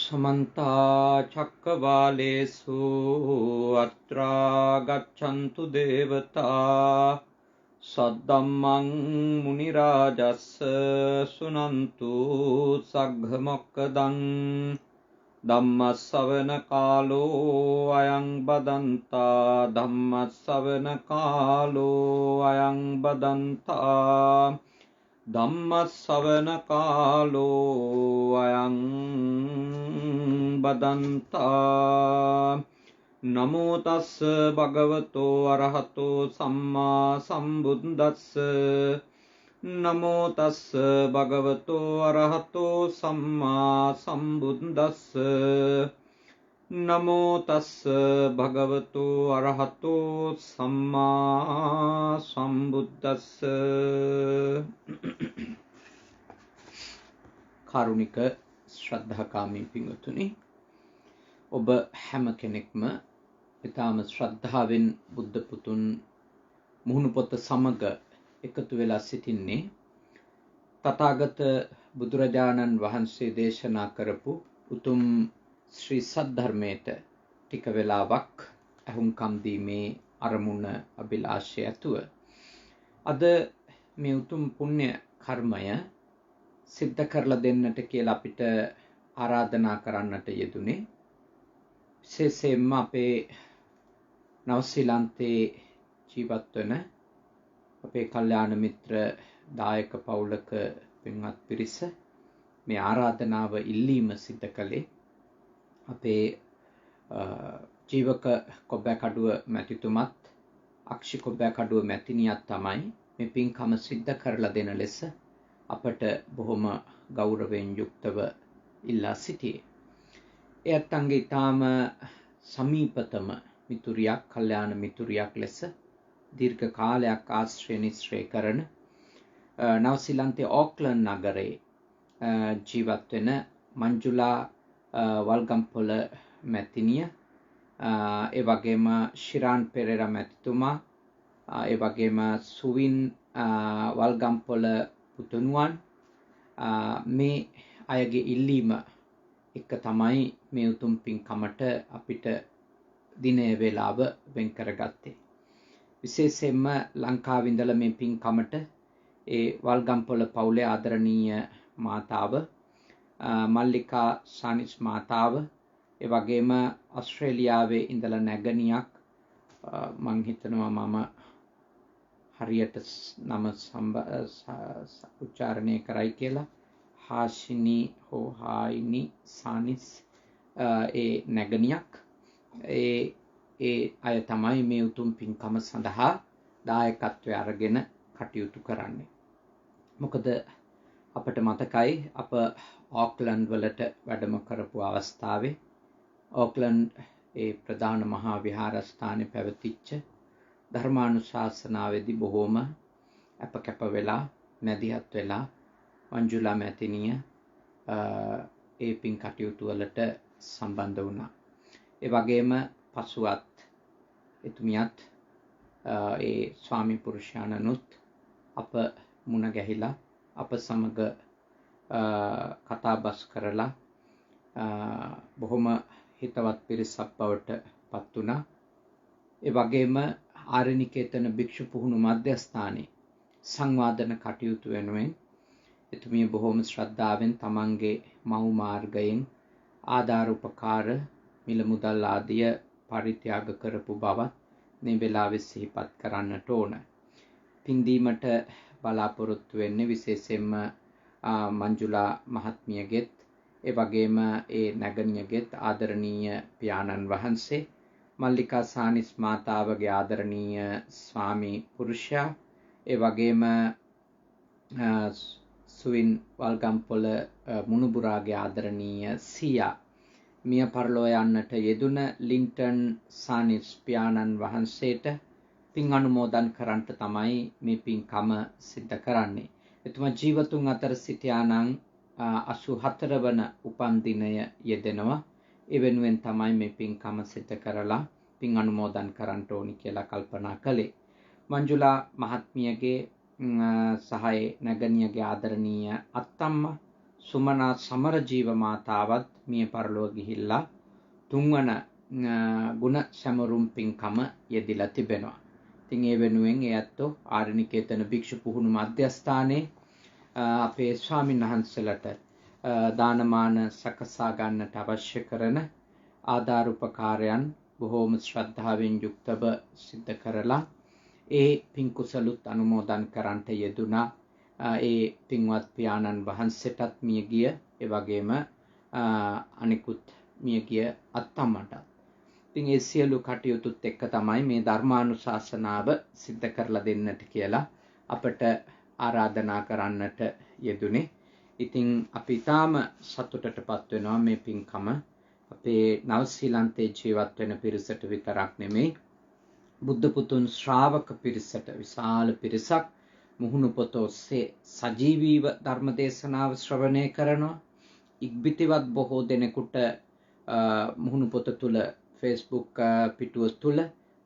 समन्ता चक्रवालेषु अत्रा गच्छन्तु देवता सद्धम्मं मुनिराजस्य शृण्वन्तु सग्घमोक्कदं धम्मश्रवणकालो अयं बदन्ता धम्मश्रवणकालो अयं बदन्ता धम्मश्रवणकालो अयं बदन्ता नमो तस् भगवतो अरहतो सम्मा सम्बुद्धस्स नमो तस् भगवतो अरहतो सम्मा सम्बुद्धस्स नमो तस् भगवतो अरहतो सम्मा सम्बुद्धस्स කාරුණික ශ්‍රද්ධාකාමී පින්වතුනි ඔබ හැම කෙනෙක්ම ඊටාම ශ්‍රද්ධාවෙන් බුද්ධ පුතුන් මුහුණු පොත සමග එකතු වෙලා සිටින්නේ තථාගත බුදුරජාණන් වහන්සේ දේශනා කරපු උතුම් ශ්‍රී සද්ධර්මයට ටික වෙලාවක් අහුම්කම් දීමේ අරමුණ අභිලාෂය ඇතුව අද මේ උතුම් පුණ්‍ය කර්මය සිද්ධ කරලා දෙන්නට කියලා අපිට ආරාධනා කරන්නට යෙදුනේ විශේෂයෙන්ම අපේ නවසීලන්තේ ජීවත් වෙන අපේ කල්යාණ මිත්‍ර දායක පවුලක පින්වත් පිරිස මේ ආරාධනාව ඉල්ලීම සිද්ධ කළේ අපේ ජීවක කොබ්බෑකඩුව මැතිතුමත් අක්ෂි කොබ්බෑකඩුව මැතිණියත් තමයි මේ පින්කම සිද්ධ කරලා දෙන ලෙස අපට බොහොම ගෞරවයෙන් යුක්තව ඉල්ලා සිටියේ. එයත් අංගේ ඊටාම සමීපතම මිතුරියක්, කල්යාණ මිතුරියක් ලෙස දීර්ඝ කාලයක් ආශ්‍රය නිශ්‍රය කරන නවසීලන්තේ ඕක්ලන්ඩ් නගරේ ජීවත් වෙන මංජුලා වල්ගම්පොළ මැතිණිය, ඒ වගේම ශිරාන් පෙරේරා මැතිතුමා, ඒ වගේම සුවින් වල්ගම්පොළ පුතුණුවන් මේ අයගේ ඉල්ලීම එක තමයි මේ උතුම් පින්කමට අපිට දිනය වේලාව වෙන් කරගත්තේ. විශේෂයෙන්ම ලංකාවේ ඉඳලා මේ පින්කමට ඒ වල්ගම්පොළ පවුලේ ආදරණීය මාතාව මල්ලිකා සානිස් මාතාව, ඒ වගේම ඕස්ට්‍රේලියාවේ ඉඳලා නැගණියක්, මං හිතනවා මම හරියට නම උච්චාරණය කරයි කියලා, හාෂිනී හෝ හායිනි සානිස් ඒ නැගණියක්, ඒ අය තමයි මේ උතුම් පින්කම සඳහා දායකත්වය අරගෙන කටයුතු කරන්නේ. මොකද අපට මතකයි අප ඕක්ලන්ඩ් වලට වැඩම කරපු අවස්ථාවේ ඕක්ලන්ඩ් ඒ ප්‍රධාන මහා විහාරස්ථානයේ පැවතිච්ච ධර්මානුශාසනාවේදී බොහෝම අපකැප වෙලා මැදිහත් වෙලා මංජුලා මැතිණිය ඒ පින් කටයුතු වලට සම්බන්ධ වුණා. ඒ වගේම පසුවත් එතුමියත් ඒ ස්වාමි පුරුෂයාණනුත් අප මුණ ගැහිලා අප සමග කතා බස් කරලා බොහොම හිතවත් පිරිසක් බවට පත් වුණා. ඒ වගේම ආරණිකේතන භික්ෂු පුහුණු මධ්‍යස්ථානයේ සංවාදන කටයුතු වෙනුවෙන් එතුමිය බොහොම ශ්‍රද්ධාවෙන් තමන්ගේ මව් මාර්ගයෙන් ආධාර උපකාර මිල මුදල් ආදිය පරිත්‍යාග කරපු බවත් මේ වෙලාවේ සිහිපත් කරන්නට ඕන. පින්දීමට බලාපොරොත්තු වෙන්නේ විශේෂයෙන්ම මංජුලා මහත්මියගෙත් ඒ වගේම ඒ නැගණියගෙත් ආදරණීය පියාණන් වහන්සේ, මල්ලිකා සානිස් මාතාවගේ ආදරණීය ස්වාමි පුරුෂයා, ඒ වගේම සුවින් වල්ගම්පොළ මුණුබුරාගේ ආදරණීය සියා, මිය පරලෝ යන්නට යෙදුන ලින්ටන් සානිස් පියාණන් වහන්සේට පින් අනුමෝදන් කරන්නට තමයි මේ පින්කම සිද්ධ කරන්නේ. එතුමා ජීවතුන් අතර සිටියා නම් 84 වන උපන් දිනය යෙදෙනවා. ඒ වෙනුවෙන් තමයි මේ පින්කම සිද්ධ කරලා පින් අනුමෝදන් කරන්න ඕනි කියලා කල්පනා කළේ. මංජුලා මහත්මියගේ සහය නැගණියගේ ආදරණීය අත්තම්මා සුමනා සමරජීව මාතාවත් මිය පරලොව ගිහිල්ලා තුන්වන ගුණ සැමරුම් පින්කම යෙදිලා තිබෙනවා. ඉතින් ඒ වෙනුවෙන් ඒ ඇත්තෝ ආරණිකේතන භික්ෂු පුහුණු මධ්‍යස්ථානයේ අපේ ස්වාමීන් වහන්සේලාට දානමාන සකසා ගන්නට අවශ්‍ය කරන ආධාර බොහෝම ශ්‍රද්ධාවෙන් යුක්තව සිද්ධ කරලා ඒ පින් කුසලුත් අනුමෝදන් කරන්නට යෙදුනා. ඒ පින්වත් පියාණන් වහන්සේටත් මියගිය ඒ වගේම අනිකුත් මියගිය අත්තම්මටත්. ඉතින් ඒ සියලු කටයුතුත් එක්ක තමයි මේ ධර්මානුශාසනාව සිද්ධ කරලා දෙන්නට කියලා අපට ආරාධනා කරන්නට යෙදුනේ. ඉතින් අපි ඊටාම සතුටටපත් වෙනවා මේ පින්කම අපේ නව ශ්‍රීලන්තේ ජීවත් වෙන පිරිසට විතරක් නෙමෙයි බුද්ධ පුතුන් ශ්‍රාවක පිරිසට විශාල පිරිසක් මුහුණු පොත ඔස්සේ සජීවීව ධර්ම දේශනාව ශ්‍රවණය කරනවා. ඉක්බිතිවත් බොහෝ දෙනෙකුට මුහුණු පොත තුල Facebook පිටුව තුල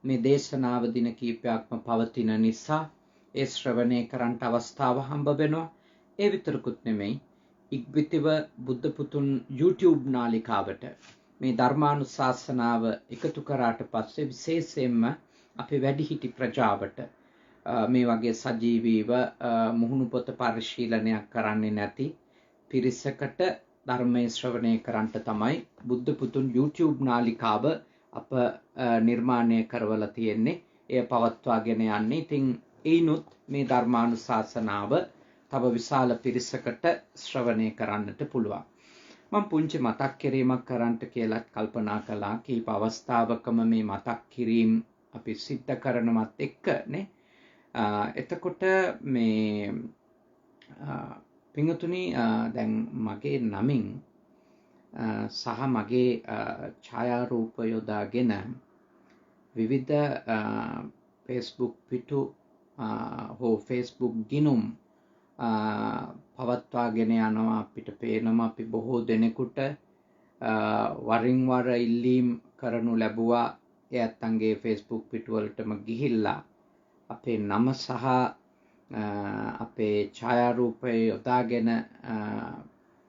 මේ දේශනාව දින කීපයක්ම පවතින නිසා ඒ ශ්‍රවණය කරන්නට අවස්ථාව හම්බ වෙනවා. ඒ විතරකුත් නෙමෙයි ඉක්බිතිව බුද්ධ පුතුන් YouTube නාලිකාවට මේ ධර්මානුශාසනාව එකතු කරාට පස්සේ විශේෂයෙන්ම අපේ වැඩිහිටි ප්‍රජාවට මේ වගේ සජීවීව මුහුණු පොත පරිශීලනයක් කරන්නේ නැති පිරිසකට ධර්මයේ ශ්‍රවණය කරන්නට තමයි බුද්ධ පුතුන් YouTube නාලිකාව අප නිර්මාණය කරවලා තියෙන්නේ. එය පවත්වාගෙන යන්නේ. ඉතින් ඒනොත් මේ ධර්මානුශාසනාව තව විශාල පිරිසකට ශ්‍රවණය කරන්නට පුළුවන්. මම පුංචි මතක් කිරීමක් කරන්නට කියලා කල්පනා කළා. කීප අවස්ථාවකම මේ මතක් කිරීම අපි සිද්ධ කරනවත් එක්කනේ. එතකොට මේ පින්තුනි දැන් මගේ නමින් සහ මගේ ඡායාරූප යොදාගෙන විවිධ Facebook පිටු හෝ Facebook ගිණුම් පවත්වාගෙන යනවා. අපිට පේනවා අපි බොහෝ දෙනෙකුට වරින් වර ඉල්ලීම් කරනු ලැබුවා. ඒ ඇත්තන්ගේ Facebook පිටුවලටම ගිහිල්ලා අපේ නම සහ අපේ ඡායාරූපය යොදාගෙන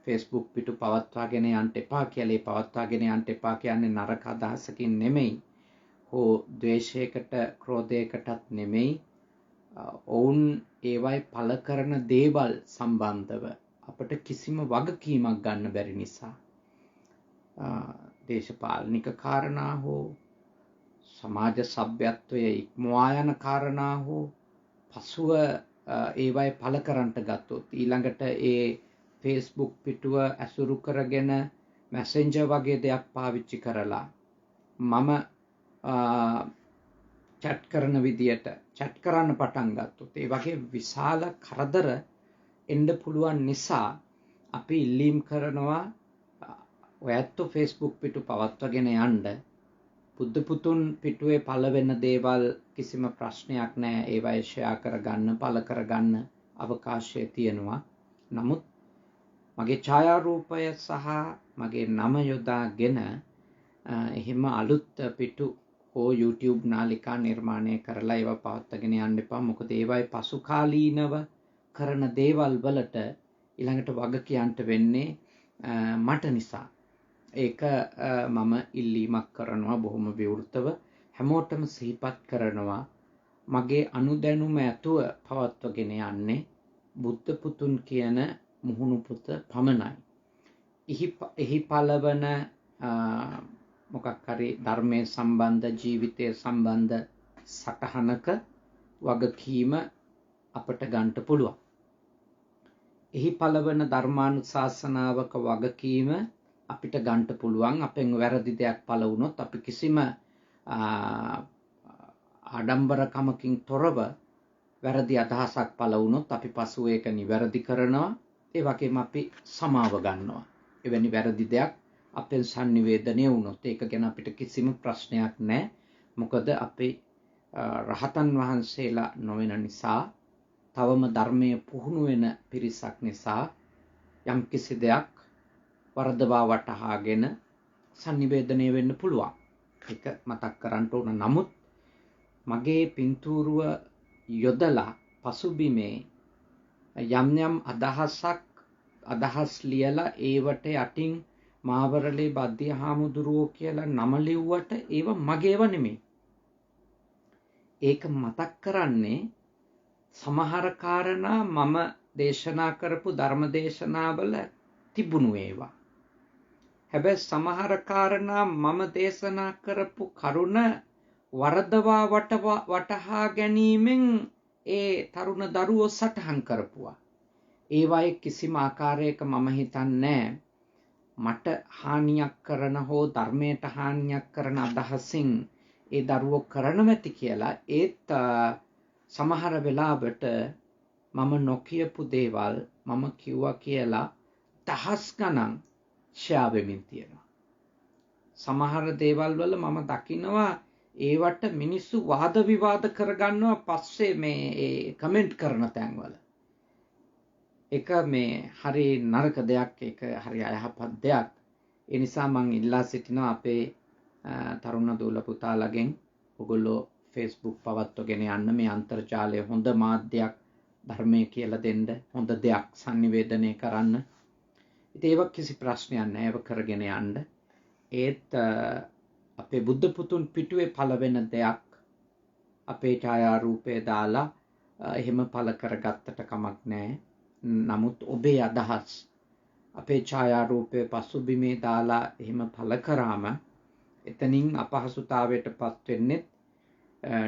Facebook පිටු පවත්වාගෙන යන්න එපා කියලා. ඒ පවත්වාගෙන යන්න එපා කියන්නේ නරක අදහසකින් නෙමෙයි. හෝ ද්වේෂයකට ක්‍රෝධයකටත් නෙමෙයි. ඔවුන් ඒවයි පළ කරන දේවල් සම්බන්ධව අපට කිසිම වගකීමක් ගන්න බැරි නිසා දේශපාලනික කාරණා හෝ සමාජ සભ્યත්වයේ ඉක්මවා යන කාරණා හෝ පසුව ඒවයි පළ කරන්නට ගත්තොත් ඊළඟට ඒ Facebook පිටුව ඇසුරු කරගෙන මැසෙන්ජර් වගේ දෙයක් පාවිච්චි කරලා මම චැට් කරන විදියට චැට් කරන්න පටන් ගත්තොත් ඒ වගේ විශාල කරදර එන්න පුළුවන් නිසා අපි ඉල්ලීම් කරනවා ඔයත් Facebook පිටු පවත්වාගෙන යන්න. බුද්ධ පුතුන් පිටුවේ පළ වෙන දේවල් කිසිම ප්‍රශ්නයක් නැහැ. ඒවයි ෂෙයා කරගන්න, පළ කරගන්න අවකාශය තියෙනවා. නමුත් මගේ ඡායාරූපය සහ මගේ නම යොදාගෙන එහෙම අලුත් පිටු හෝ YouTube නාලිකා නිර්මාණය කරලා ඒවා පවත්වාගෙන යන්න එපා. මොකද ඒවයි පසුකාලීනව කරන දේවල් වලට ඊළඟට වග කියන්න වෙන්නේ මට නිසා. ඒක මම ඉල්ලීමක් කරනවා බොහොම විවෘතව හැමෝටම සිහිපත් කරනවා. මගේ අනුදැනුම ඇතුව පවත්වාගෙන යන්නේ බුද්ධ පුතුන් කියන මුහුණු පුත පමණයි. එහි පළවන මොකක් හරි ධර්මයේ සම්බන්ධ ජීවිතයේ සම්බන්ධ සටහනක වගකීම අපට ගන්න පුළුවන්. එහි පළවන ධර්මානුශාසනාවක වගකීම අපිට ගන්න පුළුවන්. අපෙන් වැරදි දෙයක් පළ වුණොත් අපි කිසිම ආඩම්බරකමකින් තොරව වැරදි අදහසක් පළ වුණොත් අපි පසුව ඒක නිවැරදි කරනවා. ඒ වගේම අපි සමාව ගන්නවා. එවැනි වැරදි දෙයක් අපෙන් sannivedanaya වුණොත් ඒක ගැන අපිට කිසිම ප්‍රශ්නයක් නැහැ. මොකද අපි රහතන් වහන්සේලා නොවන නිසා තවම ධර්මයේ පුහුණු වෙන පිරිසක් නිසා යම් කිසි දෙයක් වරදවා වටහාගෙන sannivedanaya වෙන්න පුළුවන්. ඒක මතක් කරන්න ඕන. නමුත් මගේ පින්තූරුව යොදලා පසුබිමේ යම් යම් අදහසක් අදහස් ලියලා ඒවට යටින් මාවරලේ බද්දිය හාමුදුරුවෝ කියලා නම ලිව්වට ඒව මගේව නෙමෙයි. ඒක මතක් කරන්නේ සමහර කාරණා මම දේශනා කරපු ධර්ම දේශනාවල තිබුණු ඒවා. හැබැයි සමහර කාරණා මම දේශනා කරපු කරුණ වරදවා වටහා ගැනීමෙන් ඒ තරුණ දරුවෝ සටහන් කරපුවා. ඒවායේ කිසිම ආකාරයක මම හිතන්නේ මට හානියක් කරන හෝ ධර්මයට හානියක් කරන අදහසින් ඒ දරුවෝ කරනවැති කියලා. ඒත් සමහර වෙලාවට මම නොකියපු දේවල් මම කිව්වා කියලා දහස් ගණන් ෂෙයා වෙමින් තියෙනවා. සමහර දේවල් වල මම දකිනවා ඒවට මිනිස්සු වාද විවාද කරගන්නවා පස්සේ මේ කමෙන්ට් කරන තැන්වල. ඒක මේ හරි නරක දෙයක්, ඒක හරි අයහපත් දෙයක්. ඒ නිසා මම ඉල්ලා සිටිනවා අපේ තරුණ දූල පුතාලගෙන් ඔයගොල්ලෝ Facebook පවත්වගෙන යන්න, මේ අන්තර්ජාලය හොඳ මාධ්‍යයක්, ධර්මයේ කියලා දෙන්න, හොඳ දෙයක් sannivedanaya කරන්න. ඉතින් ඒක කිසි ප්‍රශ්නයක් නැහැ, ඒක කරගෙන යන්න. ඒත් අපේ බුද්ධ පුතුන් පිටුවේ පළවෙන දෙයක් අපේ ඡායාරූපය දාලා එහෙම පළ කරගත්තට කමක් නැහැ. නමුත් ඔබේ අදහස් අපේ ඡායාරූපය පසුබිමේ දාලා එහෙම පළ කරාම එතනින් අපහසුතාවයටපත් වෙන්නේ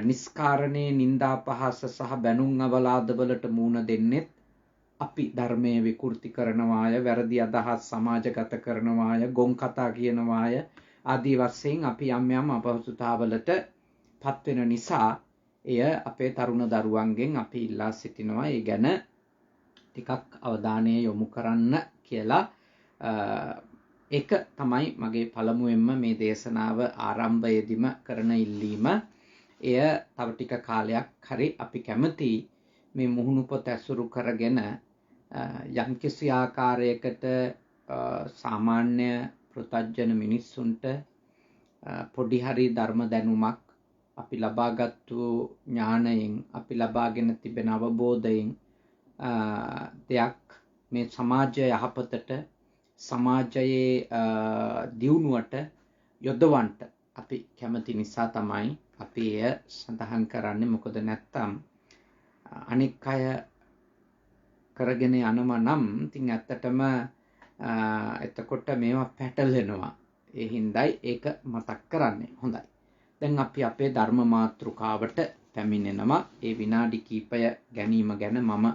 නිස්කාරණේ නිന്ദා පහස සහ බැනුම් අවලාදවලට මුහුණ දෙන්නේ අපි ධර්මයේ විකෘති කරනවාය, වැරදි අදහස් සමාජගත කරනවාය, ගොන් කතා කියනවාය ආදී වශයෙන් අපි යම් යම් අපහසුතාවලට පත් වෙන නිසා එය අපේ තරුණ දරුවන්ගෙන් අපි ඉල්ලා සිටිනවා ඒ ගැන ටිකක් අවධානය යොමු කරන්න කියලා. ඒක තමයි මගේ පළමුවෙන්ම මේ දේශනාව ආරම්භයේදීම කරන ඉල්ලීම. එය තව ටික කාලයක් හරි අපි කැමති මේ මුහුණු පොත ඇසුරු කරගෙන යම්කිසි ආකාරයකට සාමාන්‍ය පෘථග්ජන මිනිස්සුන්ට පොඩි හරි ධර්ම දැනුමක් අපි ලබාගත්තු ඥානයෙන්, අපි ලබාගෙන තිබෙන අවබෝධයෙන් දෙයක් මේ සමාජය යහපතට, සමාජයේ දියුණුවට යොදවන්න අපි කැමති නිසා තමයි අපි එය සඳහන් කරන්නේ. මොකද නැත්තම් අනික් අය කරගෙන යනවා නම් ඉතින් ඇත්තටම එතකොට මේවා පැටලෙනවා. ඒ හින්දායි ඒක මතක් කරන්නේ. හොඳයි. දැන් අපි අපේ ධර්ම මාතෘකාවට පැමිණෙනවා. ඒ විනාඩි කිහිපය ගැනීම ගැන මම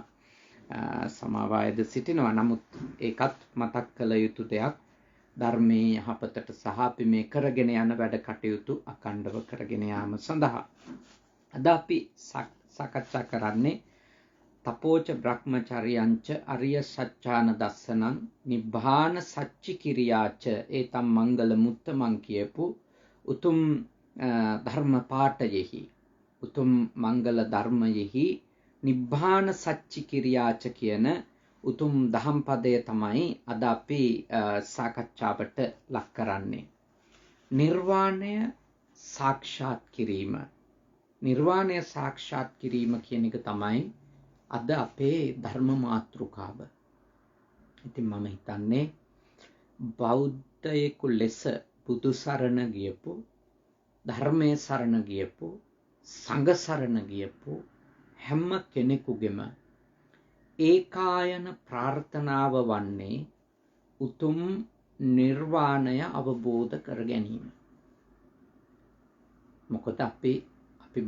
සමාවායද සිටිනවා. නමුත් ඒකත් මතක් කළ යුතු දෙයක්. ධර්මයේ යහපතට සහ අපි මේ කරගෙන යන වැඩ කටයුතු අඛණ්ඩව කරගෙන යාම සඳහා අද අපි සාකච්ඡා කරන්නේ තපෝච බ්‍රහ්මචර්යංච අරිය සත්‍යාන දස්සනං නිබ්බාන සච්චි කිරියාච ඒතම් මංගල මුත්තමන් කියපු උතුම් ධර්ම පාඨයෙහි, උතුම් මංගල ධර්මයෙහි නිබ්බාන සච්චි කිරියාච කියන උතුම් දහම් පදය තමයි අද අපි සාකච්ඡාවට ලක් කරන්නේ. නිර්වාණය සාක්ෂාත් කිරීම. නිර්වාණය සාක්ෂාත් කිරීම කියන එක තමයි අද අපේ ධර්ම මාතෘකාව. ඉතින් මම හිතන්නේ බෞද්ධයෙකු ලෙස බුදු සරණ ගියපු, ධර්මයේ සරණ ගියපු, සංඝ සරණ ගියපු හැම කෙනෙකුගේම ඒකායන ප්‍රාර්ථනාව වන්නේ උතුම් නිර්වාණය අවබෝධ කර ගැනීම. මොකද අපි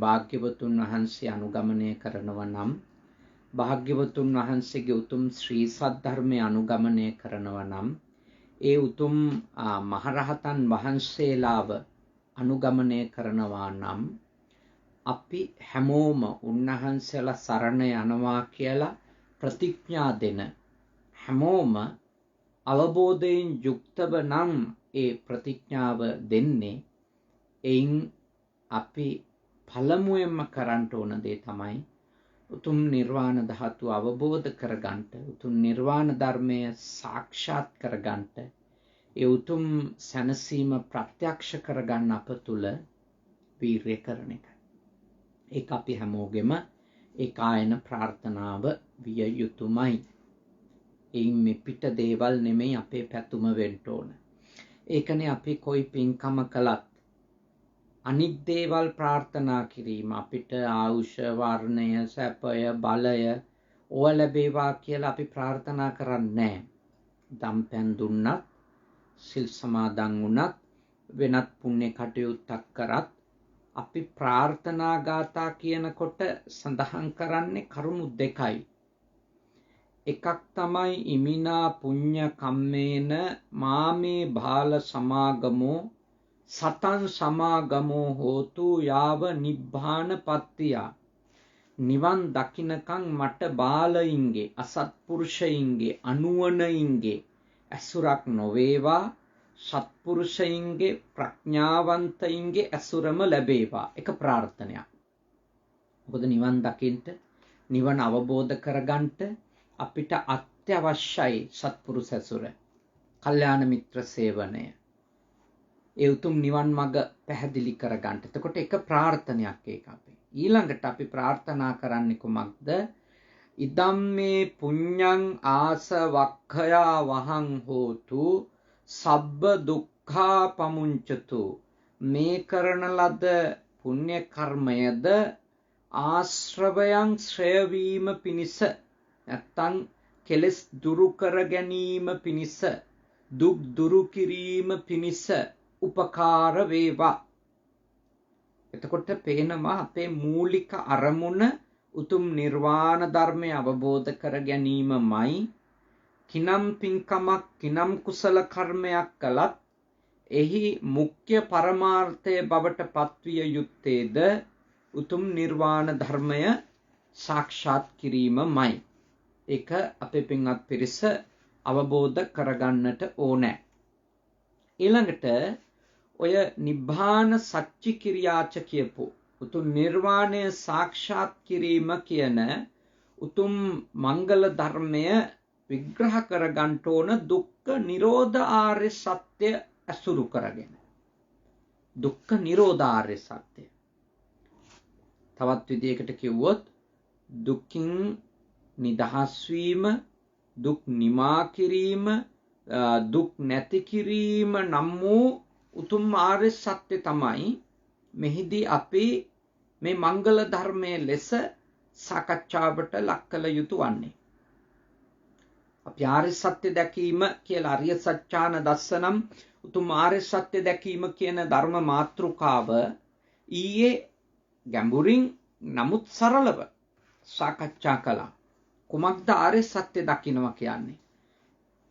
භාග්‍යවතුන් වහන්සේ අනුගමනය කරනවා නම්, භාග්‍යවතුන් වහන්සේගේ උතුම් ශ්‍රී සද්ධර්මය අනුගමනය කරනවා නම්, ඒ උතුම් මහරහතන් වහන්සේලාව අනුගමනය කරනවා නම් අපි හැමෝම උන්වහන්සේලා සරණ යනවා කියලා ප්‍රතිඥා දෙන හැමෝම අවබෝධයෙන් යුක්තව නම් ඒ ප්‍රතිඥාව දෙන්නේ. එයින් අපි පළමුවෙන්ම කරන්න ඕන දේ තමයි උතුම් නිර්වාණ ධාතුව අවබෝධ කරගන්නට, උතුම් නිර්වාණ ධර්මය සාක්ෂාත් කරගන්නට, ඒ උතුම් සැනසීම ප්‍රත්‍යක්ෂ කරගන්න අප තුළ වීර්ය කරන එක. ඒක අපි හැමෝගෙම ඒකායන ප්‍රාර්ථනාව විය යුතුමයි. එයින් මේ පිට දේවල් නෙමෙයි අපේ පැතුම වෙන්න ඕන. ඒකනේ අපි කොයි පින්කම කළත් අනිත් දේවල් ප්‍රාර්ථනා කිරීම අපිට ආයුෂ වර්ණය සැපය බලය ඕව ලැබේවා කියලා අපි ප්‍රාර්ථනා කරන්නේ නැහැ. දම්පැන් දුන්නත් සිල් සමාදන් වුණත් වෙනත් පුණ්‍ය කටයුත්තක් කරත් අපි ප්‍රාර්ථනා ගාථා කියනකොට සඳහන් කරන්නේ කරුණු දෙකයි. එකක් තමයි ඉමිනා පුඤ්ඤ කම්මේන මාමේ බාල සමාගමෝ සතං සමාගමෝ හෝතු යාව නිබ්බාන පත්තිය. නිවන් දකින්නකම් මට බාලයින්ගේ අසත්පුරුෂයින්ගේ අනුවණයින්ගේ ඇසුරක් නොවේවා, සත්පුරුෂයින්ගේ ප්‍රඥාවන්තයින්ගේ ඇසුරම ලැබේවා. එක ප්‍රාර්ථනයක්. මොකද නිවන් දකින්න නිවන අවබෝධ කරගන්නට අපිට අත්‍යවශ්‍යයි සත්පුරුෂ ඇසුර, කල්යාණ මිත්‍ර සේවනය. ඒ උතුම් නිවන් මඟ පැහැදිලි කරගන්න. එතකොට එක ප්‍රාර්ථනයක් ඒක අපි. ඊළඟට අපි ප්‍රාර්ථනා කරන්නේ කුමක්ද? ඉදම් මේ පුඤ්ඤං ආසවක්ඛයා වහං හෝතු සබ්බ දුක්ඛා පමුංචතු. මේ කරන ලද පුණ්‍ය කර්මයද ආශ්‍රවයන් ශ්‍රේය වීම පිණිස නැත්තං කෙලස් දුරු කර ගැනීම පිණිස, දුක් දුරු කිරීම පිණිස උපකාර වේවා. එතකොට පේනවා අපේ මූලික අරමුණ උතුම් නිර්වාණ ධර්මය අවබෝධ කර ගැනීමමයි. කිනම් පින්කමක් කිනම් කුසල කර්මයක් කළත් එහි මුඛ්‍ය පරමාර්ථය බවට පත්විය යුත්තේද උතුම් නිර්වාණ ධර්මය සාක්ෂාත් කිරීමමයි. ඒක අපේ පින්වත් පිරිස අවබෝධ කරගන්නට ඕනේ. ඊළඟට ඔය නිබ්බාන සච්චි කිරියාච කියපු උතුම් නිර්වාණය සාක්ෂාත් කිරීම කියන උතුම් මංගල ධර්මය විග්‍රහ කරගන්න ඕන දුක්ඛ නිරෝධ ආර්ය සත්‍ය අසුරු කරගෙන. දුක්ඛ නිරෝධ ආර්ය සත්‍ය. තවත් විදිහකට කිව්වොත් දුකින් නිදහස් වීම, දුක් නිමා කිරීම, දුක් නැති කිරීම නම් වූ උතුම් ආර්ය සත්‍ය තමයි මෙහිදී අපි මේ මංගල ධර්මයේ ලෙස සාකච්ඡාවට ලක් කළ යුතු වන්නේ. අපි ආර්ය සත්‍ය දැකීම කියලා අරිය සත්‍යාන දස්සනම් උතුම් ආර්ය සත්‍ය දැකීම කියන ධර්ම මාතෘකාව ඊයේ ගැඹුරින් නමුත් සරලව සාකච්ඡා කළා. කුමක්ද ආර්ය සත්‍ය දකින්නවා කියන්නේ?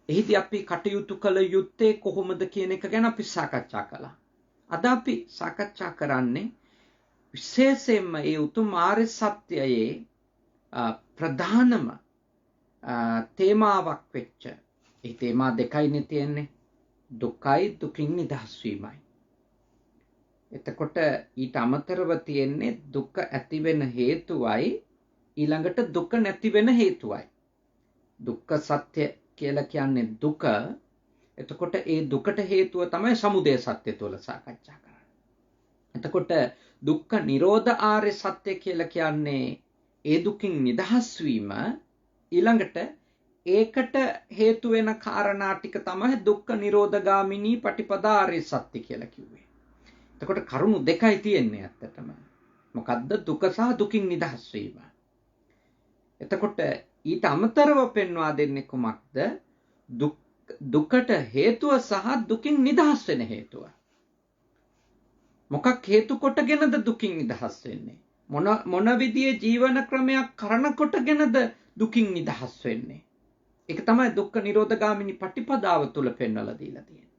එහිදී අපි කටයුතු කළ යුත්තේ කොහොමද කියන එක ගැන අපි සාකච්ඡා කළා. අද අපි සාකච්ඡා කරන්නේ විශේෂයෙන්ම ඒ උතුම් ආර්ය සත්‍යයේ ප්‍රධානම තේමාවක් වෙච්ච, ඒ තේමා දෙකයිනේ තියෙන්නේ. දුකයි දුකින් නිදහස් වීමයි. එතකොට ඊට අමතරව තියෙන්නේ දුක ඇති වෙන හේතුවයි ඊළඟට දුක නැති වෙන හේතුවයි. දුක්ඛ සත්‍ය කියලා කියන්නේ දුක. එතකොට ඒ දුකට හේතුව තමයි සමුදය සත්‍ය තුළ සාකච්ඡා කරන්නේ. එතකොට දුක්ඛ නිරෝධ ආර්ය සත්‍ය කියලා කියන්නේ ඒ දුකින් නිදහස් වීම. ඊළඟට ඒකට හේතු වෙන කාරණා ටික තමයි දුක්ඛ නිරෝධගාමිනී පටිපදා ආර්ය සත්‍ය කියලා කිව්වේ. එතකොට කරුණු දෙකයි තියෙන්නේ ඇත්තටම. මොකද්ද? දුක සහ දුකින් නිදහස් වීම. එතකොට ඊට අමතරව පෙන්වා දෙන්නේ කුමක්ද? දුකට හේතුව සහ දුකින් නිදහස් වෙන හේතුව. මොකක් හේතු කොටගෙනද දුකින් නිදහස් වෙන්නේ? මොන විදියේ ජීවන ක්‍රමයක් කරන කොටගෙනද දුකින් නිදහස් වෙන්නේ? ඒක තමයි දුක්ඛ නිරෝධගාමිනී පටිපදාව තුල පෙන්වලා දීලා තියෙන්නේ.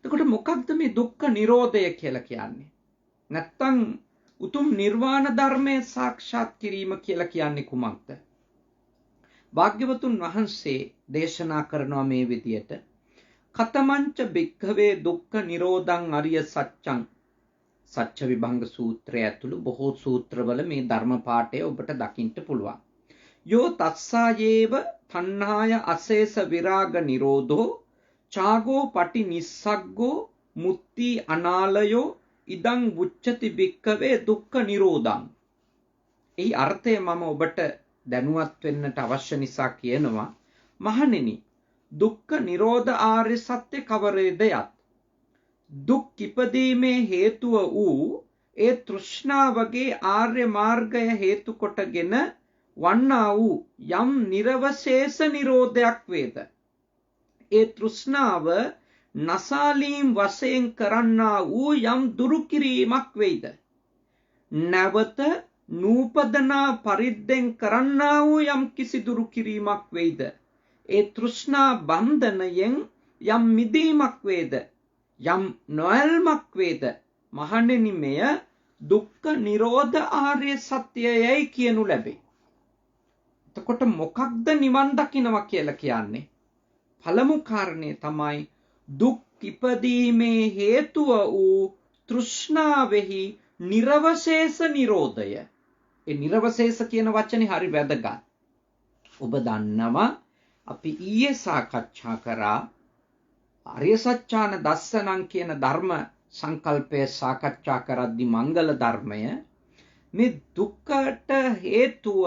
එතකොට මොකක්ද මේ දුක්ඛ නිරෝධය කියලා කියන්නේ? නැත්තම් උතුම් නිර්වාණ ධර්මයේ සාක්ෂාත් කිරීම කියලා කියන්නේ කුමක්ද? භාග්‍යවතුන් වහන්සේ දේශනා කරනවා මේ විදියට. කතමංච භික්ඛවේ දුක්ඛ නිරෝධං අරිය සත්‍යං. සත්‍ය විභංග සූත්‍රය ඇතුළු බොහෝ සූත්‍රවල මේ ධර්ම පාඨය ඔබට දකින්න පුළුවන්. යෝ තස්සායේව තණ්හාය අශේෂ විරාග නිරෝධෝ චාගෝ පටි නිස්සග්ගෝ මුත්‍ති අනාලයෝ ඉදං උච්චති භික්ඛවේ දුක්ඛ නිරෝධං. එහි අර්ථය මම ඔබට දැනුවත් වෙන්නට අවශ්‍ය නිසා කියනවා. මහණෙනි දුක්ඛ නිරෝධ ආර්ය සත්‍ය කවරේද යත් දුක් ඉපදීමේ හේතුව වූ ඒ තෘෂ්ණාවගේ ආර්ය මාර්ගය හේතු කොටගෙන වන්නා වූ යම් නිර්වශේෂ නිරෝධයක් වේද ඒ තෘෂ්ණාව නසාලීම් වශයෙන් කරන්නා වූ යම් දුරු කිරීමක් වෙයිද නැවත නූපදනා පරිද්දෙන් කරන්නා වූ යම් කිසි දුරු කිරීමක් වෙයිද ඒ තෘෂ්ණා බන්ධනයෙන් යම් මිදීමක් වේද යම් නොයල්මක් වේද මහණෙනි මෙය දුක්ඛ නිරෝධ ආර්ය සත්‍යයයි කියනු ලැබේ. එතකොට මොකක්ද නිවන් දකින්නවා කියලා කියන්නේ? පළමු කාරණේ තමයි දුක් ඉපදීමේ හේතුව වූ තෘෂ්ණාවෙහි නිර්වශේෂ නිරෝධය. ඒ නිර්වශේෂ කියන වචනේ හරි වැදගත්. ඔබ දන්නවා අපි ඊයේ සාකච්ඡා කරා ආර්ය සත්‍යාන දස්සනං කියන ධර්ම සංකල්පය සාකච්ඡා කරද්දී මංගල ධර්මය මේ දුක්කට හේතුව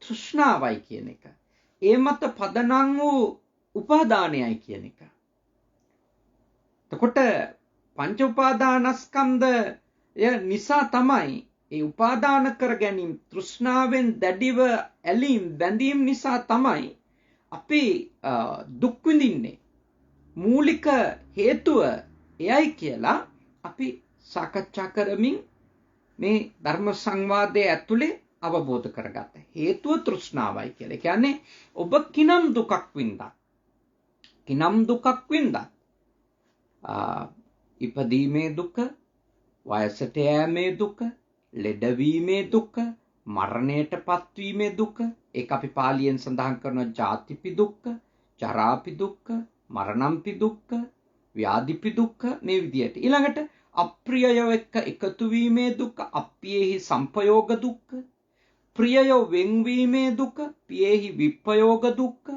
තෘෂ්ණාවයි කියන එක. ඒ මත පදනම් වූ උපාදානයයි කියන එක. එතකොට පංච උපාදානස්කන්ධය නිසා තමයි ඒ උපාදාන කර ගැනීම තෘෂ්ණාවෙන් දැඩිව ඇලීම් බැඳීම් නිසා තමයි අපි දුක් විඳින්නේ. මූලික හේතුව එයයි කියලා අපි සාකච්ඡා කරමින් මේ ධර්ම සංවාදයේ ඇතුලේ අවබෝධ කරගත්ත. හේතුව තෘෂ්ණාවයි කියලා. ඒ කියන්නේ ඔබ කිනම් දුකක් වින්දා. ඉපදීමේ දුක, වයසට යෑමේ දුක, ලෙඩවීමේ දුක, මරණයට පත්වීමේ දුක, ඒක අපි පාලියෙන් සඳහන් කරන ජාතිපි දුක්ඛ, ජරාපි දුක්ඛ, මරණම්පි දුක්ඛ, ව්‍යාධිපි දුක්ඛ මේ විදියට. ඊළඟට අප්‍රියය එක්ක එකතු වීමේ දුක, අප්පියෙහි සංපයෝග දුක්ඛ, ප්‍රියය වෙන්වීමේ දුක, පියෙහි විප්පයෝග දුක්ඛ,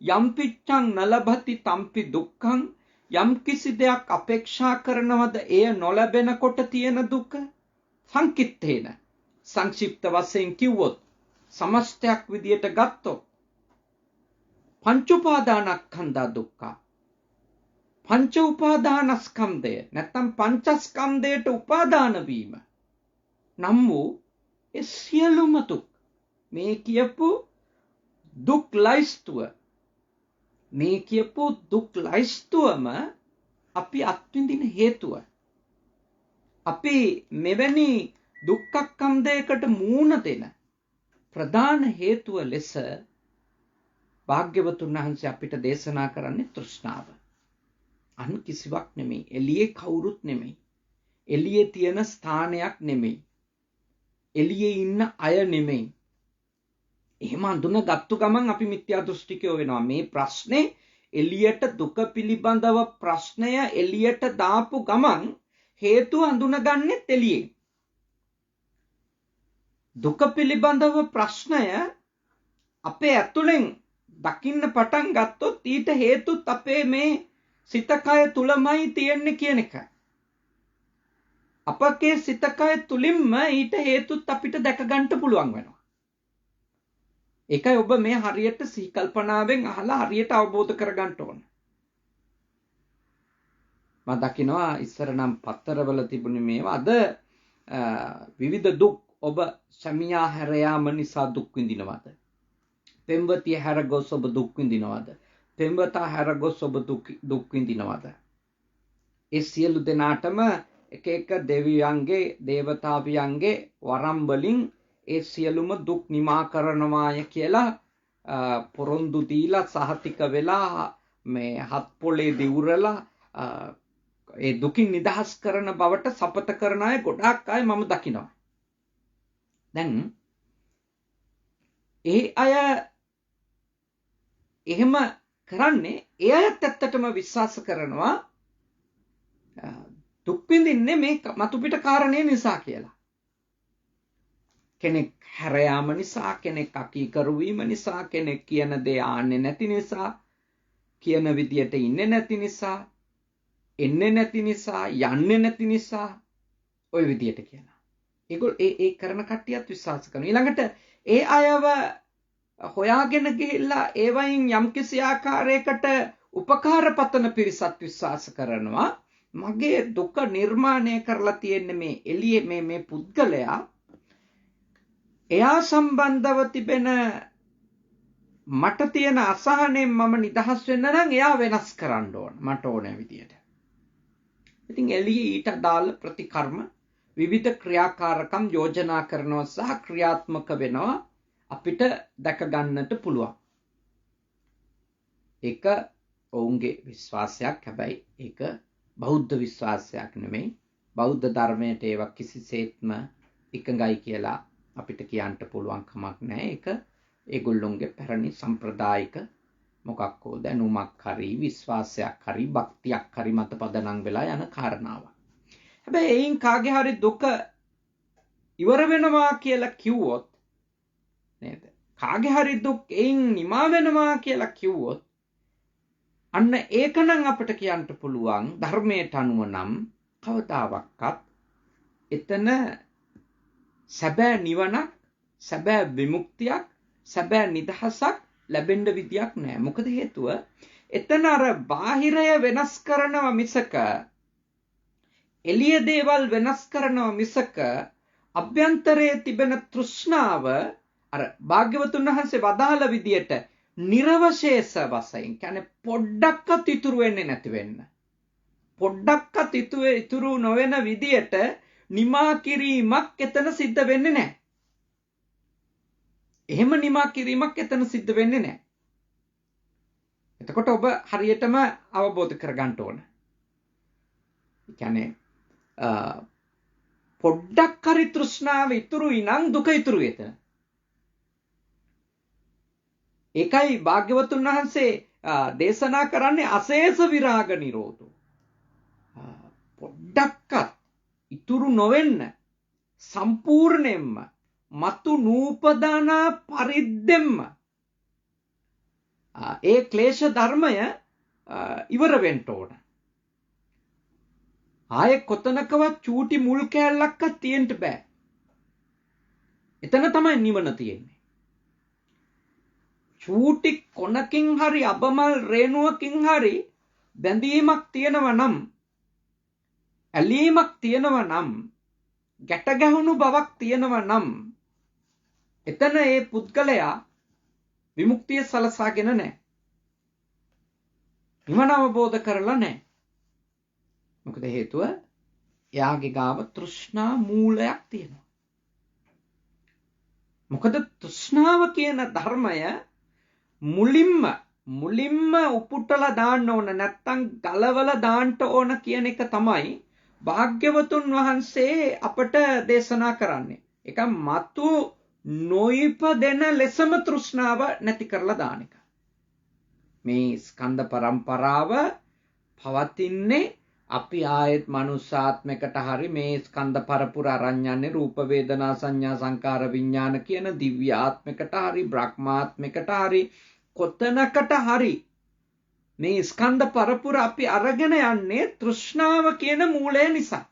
යම් පිච්ඡං නලභති තම්පි දුක්ඛං යම් කිසි දෙයක් අපේක්ෂා කරනවද එය නොලැබෙනකොට තියෙන දුක. සංකිට්ඨේන සංක්ෂිප්ත වශයෙන් කිව්වොත් සමස්තයක් විදියට ගත්තොත් පංච උපාදානස්කන්ධ දුක්ඛ. පංච උපාදානස්කන්ධය නැත්නම් පංචස්කන්ධයට උපාදාන වීම නම් වූ ඒ සියලුම දුක් මේ කියපු දුක් ලයිස්තුවම අපි අත්විඳින හේතුව. අපි මෙවැනි දුක්ඛස්කන්ධයකට මූණ දෙන ප්‍රධාන හේතුව ලෙස භාග්‍යවතුන් වහන්සේ අපිට දේශනා කරන්නේ තෘෂ්ණාව. අන් කිසිවක් නෙමෙයි. එළියේ කවුරුත් නෙමෙයි. එළියේ තියෙන ස්ථානයක් නෙමෙයි. එළියේ ඉන්න අය නෙමෙයි. එහෙම අඳුනගත්තු ගමන් අපි මිත්‍යා දෘෂ්ටිකයෝ වෙනවා. මේ ප්‍රශ්නේ එළියට දුක පිළිබඳව ප්‍රශ්නය එළියට දාපු ගමන් හේතුව අඳුනගන්නෙත් එළියෙන්. දුක පිළිබඳව ප්‍රශ්නය අපේ ඇතුලෙන් දකින්න පටන් ගත්තොත් ඊට හේතුත් අපේ මේ සිතකය තුලමයි තියෙන්නේ කියන එක. අපගේ සිතකය තුලින්ම ඊට හේතුත් අපිට දැක ගන්න පුළුවන් වෙනවා. ඒකයි ඔබ මේ හරියට සිහි කල්පනාවෙන් අහලා හරියට අවබෝධ කරගන්න ඕන. මම දකිනවා ඉස්සර නම් පත්තරවල තිබුණේ මේවා. අද විවිධ දුක් ඔබ සමියා හැර යාම නිසා දුක් විඳිනවද? පෙම්වතිය හැර ගොස් ඔබ දුක් විඳිනවද? පෙම්වතා හැර ගොස් ඔබ දුක් විඳිනවද? ඒ සියලු දෙනාටම එක එක දෙවියන්ගේ දේවතාවියන්ගේ වරම් වලින් ඒ සියලුම දුක් නිමා කරනවාය කියලා පොරොන්දු දීලා සහතික වෙලා මේ හත් පොලේ දිවුරලා ඒ දුකින් නිදහස් කරන බවට සපත කරන අය ගොඩාක් අය මම දකිනවා. දැන් ඒ අය එහෙම කරන්නේ ඒ අයත් ඇත්තටම විශ්වාස කරනවා දුක් විඳින්නේ මේ මතු පිට කාරණේ නිසා කියලා. කෙනෙක් හැර යාම නිසා, කෙනෙක් අකීකරු වීම නිසා, කෙනෙක් කියන දේ ආන්නේ නැති නිසා, කියන විදියට ඉන්නේ නැති නිසා, එන්නේ නැති නිසා, යන්නේ නැති නිසා ওই විදියට කියනවා. ඒගොල්ලෝ ඒ කරන කට්ටියත් විශ්වාස කරනවා. ඊළඟට ඒ අයව හොයාගෙන ගිහිල්ලා ඒවයින් යම්කිසි ආකාරයකට උපකාර පතන පිරිසත් විශ්වාස කරනවා මගේ දුක නිර්මාණය කරලා තියෙන්නේ මේ එළියේ මේ පුද්ගලයා එයා සම්බන්ධව තිබෙන මට තියෙන අසහනෙන් මම නිදහස් වෙන්න නම් එයා වෙනස් කරන්න ඕන මට ඕන විදියට. ඉතින් එළියේ ඊට අදාළ ප්‍රතිකර්ම විවිධ ක්‍රියාකාරකම් යෝජනා කරනවා සහ ක්‍රියාත්මක වෙනවා අපිට දැක ගන්නට පුළුවන්. ඒක ඔවුන්ගේ විශ්වාසයක්. හැබැයි ඒක බෞද්ධ විශ්වාසයක් නෙමෙයි. බෞද්ධ ධර්මයට ඒවා කිසිසේත්ම එකඟයි කියලා අපිට කියන්න පුළුවන් කමක් නැහැ. ඒක ඒගොල්ලොන්ගේ පැරණි සම්ප්‍රදායික මොකක් හෝ දැනුමක් හරි විශ්වාසයක් හරි භක්තියක් හරි මත පදනම් වෙලා යන කාරණාවක්. හැබැයි එයින් කාගේ හරි දුක ඉවර වෙනවා කියලා කිව්වොත් නේද? කාගේ හරි දුක් එයින් නිමා වෙනවා කියලා කිව්වොත් අන්න ඒක නම් අපිට කියන්න පුළුවන් ධර්මයට අනුව නම් කවදාවත් එතන සැබෑ නිවනක් සැබෑ විමුක්තියක් සැබෑ නිදහසක් ලැබෙන්න විදියක් නැහැ. මොකද හේතුව එතන අර බාහිරය වෙනස් කරනව මිසක එළිය දේවල් වෙනස් කරනව මිසක අභ්‍යන්තරයේ තිබෙන තෘෂ්ණාව අර භාග්‍යවතුන් වහන්සේ වදාළ විදියට නිර්වශේෂ වශයෙන් කියන්නේ පොඩ්ඩක්වත් ඉතුරු වෙන්නේ නැති වෙන්න. පොඩ්ඩක්වත් ඉතුරු නොවන විදියට නිමා කිරීමක් එතන සිද්ධ වෙන්නේ නැහැ. එහෙම නිමා කිරීමක් එතන සිද්ධ වෙන්නේ නැහැ. එතකොට ඔබ හරියටම අවබෝධ කරගන්න ඕන. ඒ කියන්නේ පොඩ්ඩක් හරි තෘෂ්ණාව ඉතුරුයි නම් දුක ඉතුරුයි එතන. ඒකයි භාග්‍යවතුන් වහන්සේ දේශනා කරන්නේ අශේෂ විරාග නිරෝධෝ. පොඩ්ඩක්වත් ඉතුරු නොවෙන්න සම්පූර්ණයෙන්ම මතු නූපදාන පරිද්දෙන්ම ඒ ක්ලේශ ධර්මය ඉවර වෙන්න ඕන. ආයේ කොතනකවත් චූටි මුල් කෑල්ලක්වත් තියෙන්න බෑ. එතන තමයි නිවන තියෙන්නේ. චූටි කොනකින් හරි අබමල් රේණුවකින් හරි බැඳීමක් තියෙනවා නම් ඇලීමක් තියෙනවා නම් ගැට ගැහුණු බවක් තියෙනවා නම් එතන ඒ පුද්ගලයා විමුක්තිය සලසාගෙන නැහැ. නිවන අවබෝධ කරලා නැහැ. මොකද හේතුව එයාගේ ගාව තෘෂ්ණා මූලයක් තියෙනවා. මොකද තෘෂ්ණාව කියන ධර්මය මුලින්ම උපුටලා දාන්න ඕන නැත්තම් ගලවලා දාන්න ඕන කියන එක තමයි භාග්‍යවතුන් වහන්සේ අපට දේශනා කරන්නේ. ඒක මතු නොයිපදෙන ලෙසම තෘෂ්ණාව නැති කරලා දාන එක. මේ ස්කන්ධ පරම්පරාව පවතින්නේ අපි ආයෙත් මනුස්සාත්මයකට හරි මේ ස්කන්ධ පරපුර අරන් යන්නේ රූප වේදනා සංඥා සංකාර විඥාන කියන දිව්‍ය ආත්මයකට හරි බ්‍රහ්මාත්මයකට හරි කොතනකට හරි මේ ස්කන්ධ පරපුර අපි අරගෙන යන්නේ තෘෂ්ණාව කියන මූලය නිසා.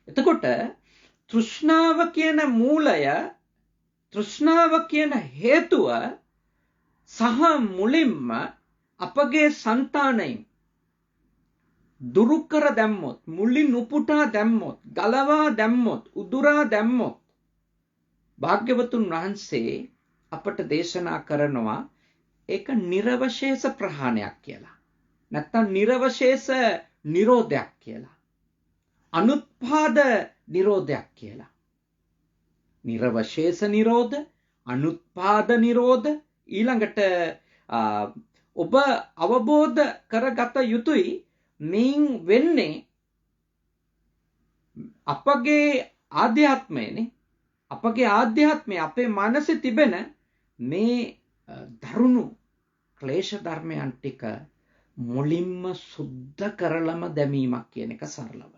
එතකොට තෘෂ්ණාව කියන මූලය තෘෂ්ණාව කියන හේතුව සහ මුලින්ම අපගේ సంతානයෙන් දුරු කර දැම්මොත් මුලින් උපුටා දැම්මොත් ගලවා දැම්මොත් උදුරා දැම්මොත් භාග්‍යවතුන් වහන්සේ අපට දේශනා කරනවා ඒක නිර්වශේෂ ප්‍රහාණයක් කියලා. නැත්තම් නිර්වශේෂ නිරෝධයක් කියලා. අනුත්පාද නිරෝධයක් කියලා. නිර්වශේෂ නිරෝධ, අනුත්පාද නිරෝධ ඊළඟට ඔබ අවබෝධ කරගත යුතුයි මේන් වෙන්නේ අපගේ ආධ්‍යාත්මයනේ. අපගේ ආධ්‍යාත්මය අපේ මනසේ තිබෙන මේ දරුණු ක්ලේශ ධර්මයන් ටික මුලින්ම සුද්ධ කරලම දැමීමක් කියන එක සරලව.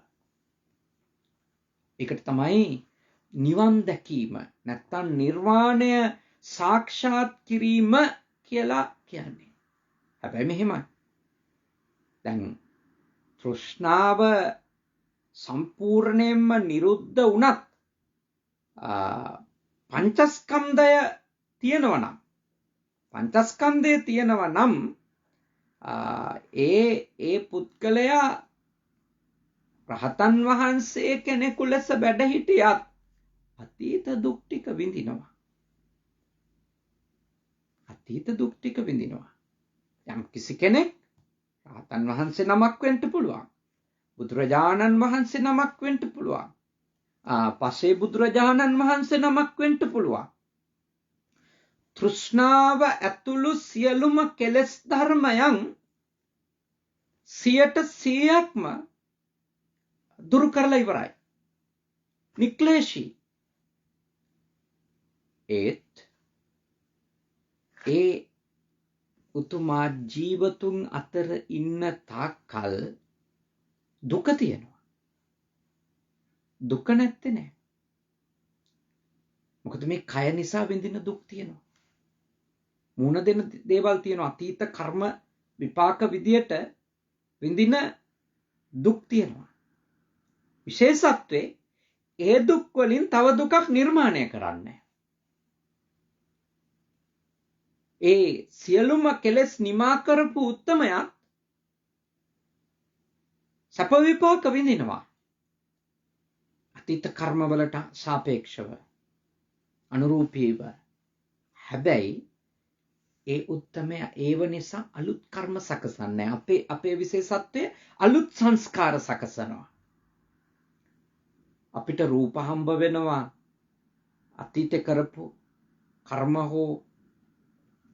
ඒකට තමයි නිවන් දැකීම නැත්තම් නිර්වාණය සාක්ෂාත් කිරීම කියලා කියන්නේ. හැබැයි මෙහෙමයි. දැන් තෘෂ්ණාව සම්පූර්ණයෙන්ම නිරුද්ධ වුණත් පංචස්කන්ධය තියෙනවා නම් පංචස්කන්ධය තියෙනවා නම් ඒ පුද්ගලයා රහතන් වහන්සේ කෙනෙකු ලෙස වැඩ හිටියත් අතීත දුක් ටික විඳිනවා. අතීත දුක් ටික විඳිනවා. යම් කිසි කෙනෙක් රහතන් වහන්සේ නමක් වෙන්න පුළුවන්. බුදුරජාණන් වහන්සේ නමක් වෙන්න පුළුවන්. පසේ බුදුරජාණන් වහන්සේ නමක් වෙන්න පුළුවන්. තෘෂ්ණාව ඇතුළු සියලුම කෙලෙස් ධර්මයන් 100%ක්ම දුරු කරලා ඉවරයි. නික්ලේශී. ඒත් ඒ උතුමා ජීවතුන් අතර ඉන්න තාක්කල් දුක තියෙනවා. දුක නැත්තේ නෑ. මොකද මේ කය නිසා විඳින දුක් තියෙනවා. මුණ දෙන දේවල් තියෙනවා. අතීත කර්ම විපාක විදියට විඳින දුක් තියෙනවා. විශේෂත්වයේ ඒ දුක් වලින් තව දුකක් නිර්මාණය කරන්නේ. ඒ සියලුම කෙලෙස් නිමා කරපු උත්තමයා සැප විපාක විඳිනවා. අතීත කර්මවලට සාපේක්ෂව අනුරූපීව. හැබැයි ඒ උත්තමයා ඒව නිසා අලුත් කර්ම සකසන්නේ. අපේ විශේෂත්වය අලුත් සංස්කාර සකසනවා. අපිට රූප හම්බ වෙනවා අතීතේ කරපු කර්ම හෝ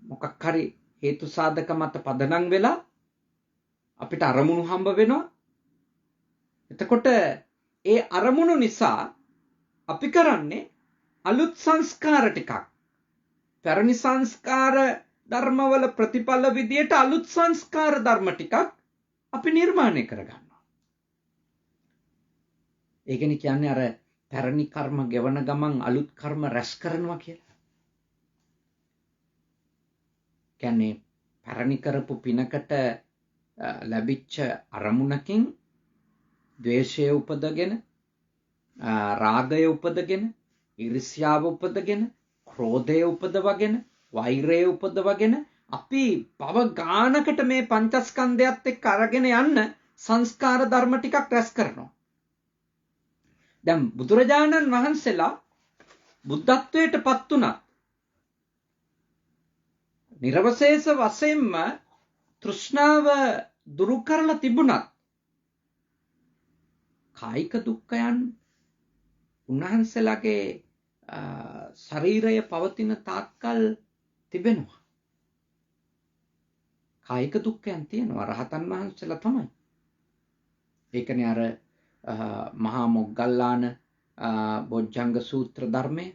මොකක් හරි හේතු සාධක මත පදනම් වෙලා අපිට අරමුණු හම්බ වෙනවා. එතකොට ඒ අරමුණු නිසා අපි කරන්නේ අලුත් සංස්කාර ටිකක්. පැරණි සංස්කාර ධර්මවල ප්‍රතිඵල විදියට අලුත් සංස්කාර ධර්ම ටිකක් අපි නිර්මාණය කරගන්නවා. ඒකනේ කියන්නේ අර පැරණි කර්ම ගෙවන ගමන් අලුත් කර්ම රැස් කරනවා කියලා. කියන්නේ පැරණි කරපු පිනකට ලැබිච්ච අරමුණකින් ද්වේෂය උපදගෙන, රාගය උපදගෙන, ඊර්ෂ්‍යාව උපදගෙන, ක්‍රෝධය උපදවගෙන, වෛරය උපදවගෙන අපි භව ගානකට මේ පංචස්කන්ධයත් එක්ක අරගෙන යන්න සංස්කාර ධර්ම ටිකක් රැස් කරනවා. දැන් බුදුරජාණන් වහන්සේලා බුද්ධත්වයට පත් වුණා. නිර්වශේෂ වශයෙන්ම තෘෂ්ණාව දුරු කරලා තිබුණත් කායික දුක්ඛයන් උන්වහන්සේලාගේ ශරීරය පවතින තාක්කල් තිබෙනවා. කායික දුක්ඛයන් තියෙනවා. රහතන් වහන්සේලා තමයි. ඒකනේ අර මහා මොග්ගල්ලාන බොජ්ජංග සූත්‍ර ධර්මය,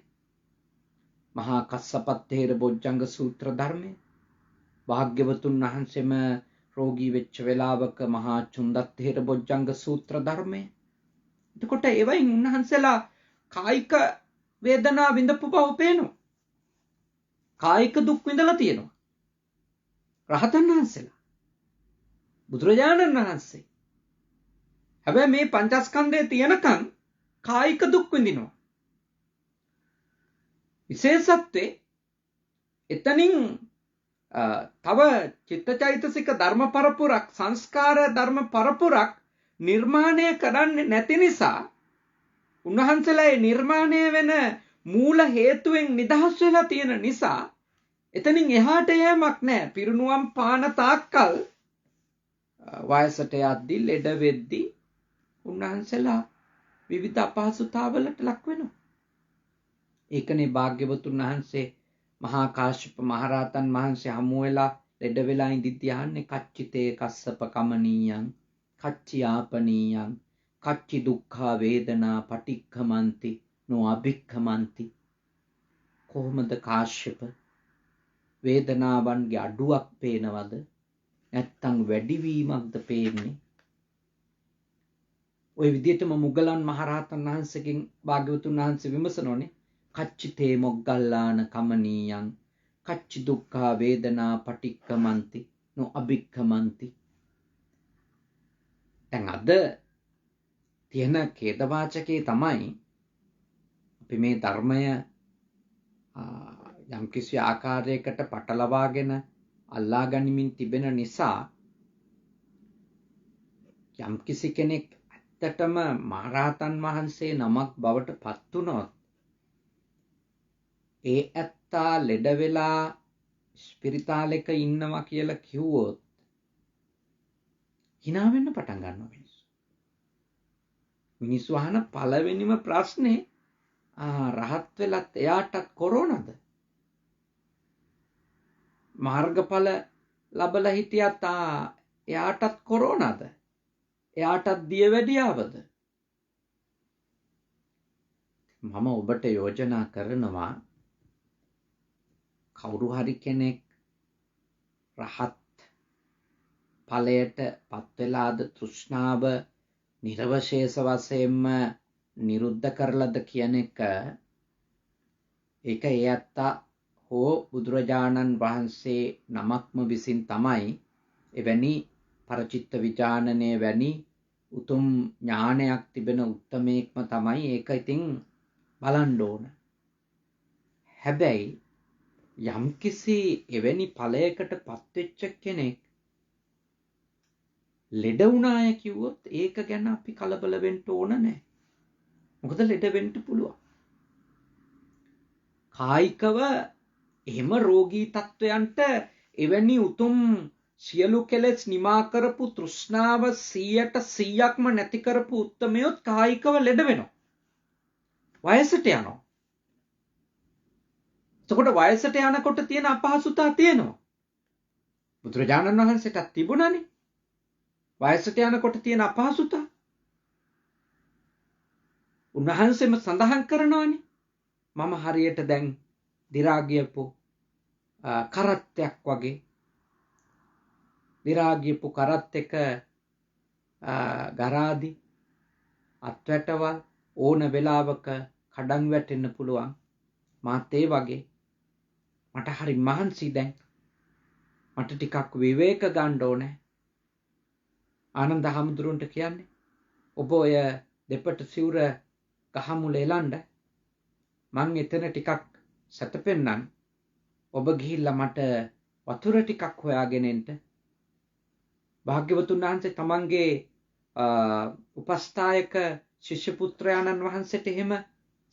මහා කස්සපත්තේර බොජ්ජංග සූත්‍ර ධර්මය, භාග්‍යවතුන් වහන්සේම රෝගී වෙච්ච වෙලාවක මහා චුන්දත්තේර බොජ්ජංග සූත්‍ර ධර්මය. එතකොට ඒවයින් උන්වහන්සේලා කායික වේදනා විඳපු බව පේනවා. කායික දුක් විඳලා තියෙනවා. රහතන් වහන්සේලා, බුදුරජාණන් වහන්සේ. හැබැයි මේ පංචස්කන්ධයේ තියෙනකන් කායික දුක් විඳිනවා. විශේෂත්වයේ එතනින් තව චිත්තචෛතසික ධර්ම පරපුරක්, සංස්කාර ධර්ම පරපුරක් නිර්මාණය කරන්නේ නැති නිසා උන්වහන්සේලා ඒ නිර්මාණය වෙන මූල හේතුවෙන් නිදහස් වෙලා තියෙන නිසා එතනින් එහාට යෑමක් නැහැ. පිරිනුවම් පාන තාක්කල් වයසට යද්දී ලෙඩ වෙද්දී උන්වහන්සේලා විවිධ අපහසුතාවලට ලක් වෙනවා. ඒකනේ භාග්‍යවතුන් වහන්සේ මහා කාශ්‍යප මහරහතන් වහන්සේ හමු වෙලා ලෙඩ වෙලා ඉඳිද්දී ආන්නේ කච්චිතේ කස්සප කමනීයං කච්චි ආපනීයං කච්චි දුක්ඛා වේදනා පටික්ඛමන්ති නෝ අභික්ඛමන්ති. කොහොමද කාශ්‍යප වේදනාවන්ගේ අඩුවක් පේනවද නැත්තම් වැඩිවීමක්ද පේන්නේ? ওই විදිහටම මුගලන් මහරහතන් වහන්සේගෙන් භාග්‍යවතුන් වහන්සේ විමසනෝනේ කච්චිතේ මොග්ගල්ලාන කමනීයං කච්චි දුක්ඛා වේදනා පටික්ඛමන්ති නෝ අභික්ඛමන්ති. දැන් අද තියෙන ඛේදවාචකේ තමයි අපි මේ ධර්මය යම්කිසි ආකාරයකට පටලවාගෙන අල්ලා ගනිමින් තිබෙන නිසා යම්කිසි කෙනෙක් ඇත්තටම මහරහතන් වහන්සේ නමක් බවට පත් වුණොත් ඒ ඇත්තා ලෙඩ වෙලා ස්පිරිතාලෙක ඉන්නවා කියලා කිව්වොත් hina වෙන්න පටන් ගන්නවා මිනිස්සු. මිනිස්සු අහන පළවෙනිම ප්‍රශ්නේ රහත් වෙලත් එයාටත් කොරෝනාද? මාර්ගඵල ලැබලා හිටියත් එයාටත් කොරෝනාද? එයාටත් දියවැඩියාවද? මම ඔබට යෝජනා කරනවා කවුරු හරි කෙනෙක් රහත් ඵලයට පත් වෙලාද තෘෂ්ණාව නිර්වශේෂ වශයෙන්ම නිරුද්ධ කරලද කියන එක ඒක ඒ ඇත්තා හෝ බුදුරජාණන් වහන්සේ නමක්ම විසින් තමයි එවැනි පරචිත්ත විඥානනය වැනි උතුම් ඥානයක් තිබෙන උත්තමයෙක්ම තමයි ඒක ඉතින් බලන්න ඕන. හැබැයි යම්කිසි එවැනි ඵලයකට පත්වෙච්ච කෙනෙක් ලෙඩ වුණාය කිව්වොත් ඒක ගැන අපි කලබල වෙන්න ඕන නැහැ. මොකද ලෙඩ වෙන්න පුළුවන්. කායිකව එහෙම රෝගී තත්වයන්ට එවැනි උතුම් සියලු කෙලෙස් නිමා කරපු තෘෂ්ණාව 100%ක්ම නැති කරපු උත්තමයොත් කායිකව ලෙඩ වෙනවා. වයසට යනවා. එතකොට වයසට යනකොට තියෙන අපහසුතා තියෙනවා. බුදුරජාණන් වහන්සේටත් තිබුණානේ. වයසට යනකොට තියෙන අපහසුතා. උන්වහන්සේම සඳහන් කරනවානේ. මම හරියට දැන් දිරා ගියපු කරත්තයක් වගේ. දිරා ගියපු කරත් එක ගරාදි අත්වැටවල් ඕන වෙලාවක කඩන් වැටෙන්න පුළුවන්. මාත් ඒ වගේ මට හරි මහන්සි දැන්. මට ටිකක් විවේක ගන්න ඕනේ. ආනන්ද හැමදුරන්ට කියන්නේ ඔබ ඔය දෙපට සිවුර ගහමුල එලන්න මං එතන ටිකක් සැතපෙන්නම්. ඔබ ගිහිල්ලා මට වතුර ටිකක් හොයාගෙන එන්න. භාග්‍යවතුන් වහන්සේ තමන්ගේ උපස්ථායක ශිෂ්‍ය පුත්‍රයාණන් වහන්සේට එහෙම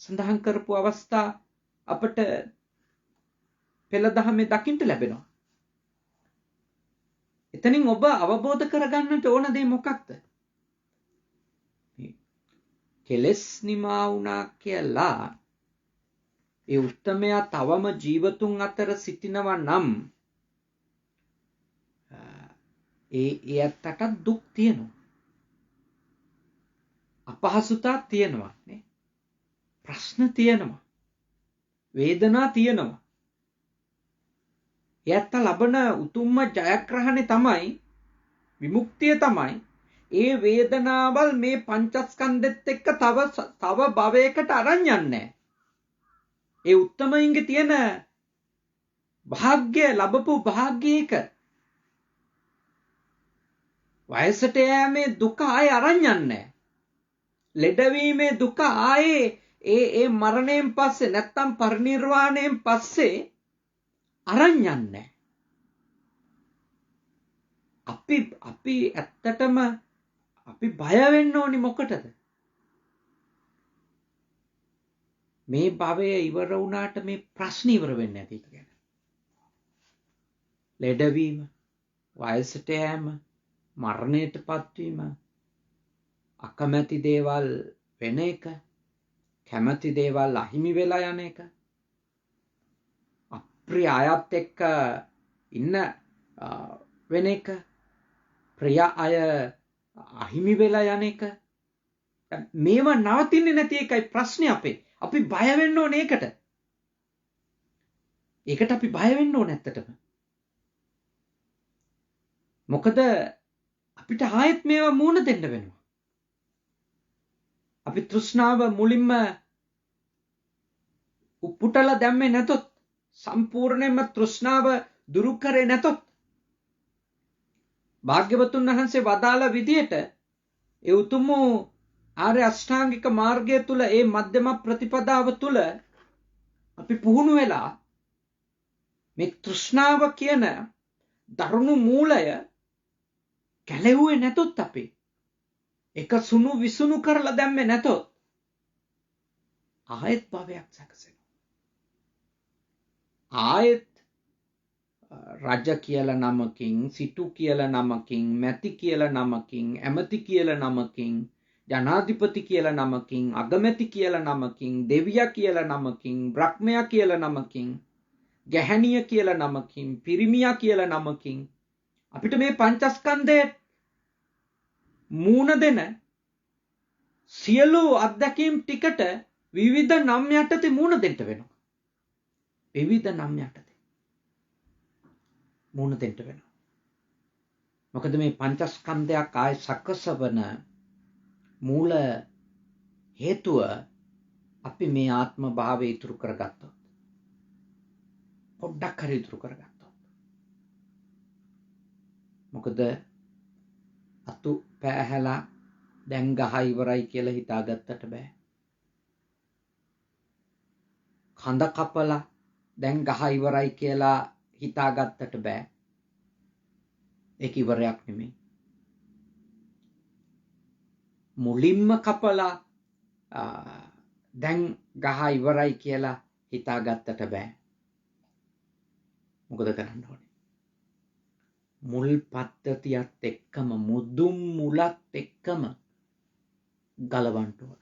සඳහන් කරපු අවස්ථා අපට පෙළ දහමේ දකින්න ලැබෙනවා. එතනින් ඔබ අවබෝධ කරගන්නට ඕන දේ මොකක්ද? කෙලස් නිමා වුණා කියලා ඒ උත්තමයා තවම ජීවතුන් අතර සිටිනවා නම් එයටට දුක් තියෙනවා. අපහසුතා තියෙනවා නේ. ප්‍රශ්න තියෙනවා. වේදනා තියෙනවා. එයත් ලබන උතුම්ම ජයග්‍රහණය තමයි විමුක්තිය තමයි ඒ වේදනාවල් මේ පංචස්කන්ධෙත් එක්ක තව භවයකට අරන් යන්නේ. ඒ උත්තමයින්ගේ තියෙන භාග්‍ය ලැබපු භාග්‍යයක වයසට යෑමේ දුක ආයේ අරන් යන්නේ. ලෙඩවීමේ දුක ආයේ ඒ මරණයෙන් පස්සේ නැත්තම් පරිනිර්වාණයෙන් පස්සේ අරන් යන්නේ. අපි ඇත්තටම අපි බය වෙන්න ඕනි මොකටද? මේ භවය ඉවර වුණාට මේ ප්‍රශ්න ඉවර වෙන්නේ නැති එක ගැන. ලෙඩවීම, වයසට යෑම, මරණයටපත් වීම, අකමැති දේවල් වෙන එක, කැමැති දේවල් අහිමි වෙලා යන එක, අප්‍රිය අයත් එක්ක ඉන්න වෙන එක, ප්‍රිය අය අහිමි වෙලා යන එක, මේවා නවතින්නේ නැති එකයි ප්‍රශ්නේ අපේ. අපි බය වෙන්න ඕනේ ඒකට. ඒකට අපි බය වෙන්න ඕනේ ඇත්තටම. මොකද අපිට ආයෙත් මේවා මූණ දෙන්න වෙනවා. අපි තෘෂ්ණාව මුලින්ම උපුටලා දැම්මේ නැතොත්, සම්පූර්ණයෙන්ම තෘෂ්ණාව දුරු කරේ නැතොත්, භාග්‍යවතුන් වහන්සේ වදාළ විදියට ඒ උතුම් ආර්ය අෂ්ටාංගික මාර්ගය තුල ඒ මධ්‍යම ප්‍රතිපදාව තුල අපි පුහුණු වෙලා මේ තෘෂ්ණාව කියන දරුණු මූලය කැලෙව්වේ නැතොත් අපි එක සුණු විසුණු කරලා දැම්මේ නැතොත් ආයෙත් භවයක් සැකසෙනවා. ආයෙත් රජ කියලා නමකින්, සිටු කියලා නමකින්, මැති කියලා නමකින්, ඇමති කියලා නමකින්, ජනාධිපති කියලා නමකින්, අගමැති කියලා නමකින්, දෙවියා කියලා නමකින්, බ්‍රහ්මයා කියලා නමකින්, ගැහැණිය කියලා නමකින්, පිරිමියා කියලා නමකින් අපිට මේ පංචස්කන්ධයේ මූණ දෙන සියලු අත්දැකීම් ටිකට විවිධ නම් යටතේ මූණ දෙන්න වෙනවා. විවිධ නම් යටතේ මූණ දෙන්න වෙනවා. මොකද මේ පංචස්කන්ධයක් ආය සකසවන මූල හේතුව අපි මේ ආත්ම භාවය ඉතුරු කරගත්තොත්, පොඩ්ඩක් හරි ඉතුරු කරගත්තොත්, මොකද අතු පෑහැලා දැන් ගහ ඉවරයි කියලා හිතාගත්තට බෑ. කඳ කපලා දැන් ගහ ඉවරයි කියලා හිතාගත්තට බෑ. ඒක ඉවරයක් නෙමෙයි. මුලින්ම කපලා දැන් ගහ ඉවරයි කියලා හිතාගත්තට බෑ. මොකද කරන්න ඕනේ? මුල් පද්ධතියත් එක්කම, මුදුන් මුලත් එක්කම ගලවන්න ඕන.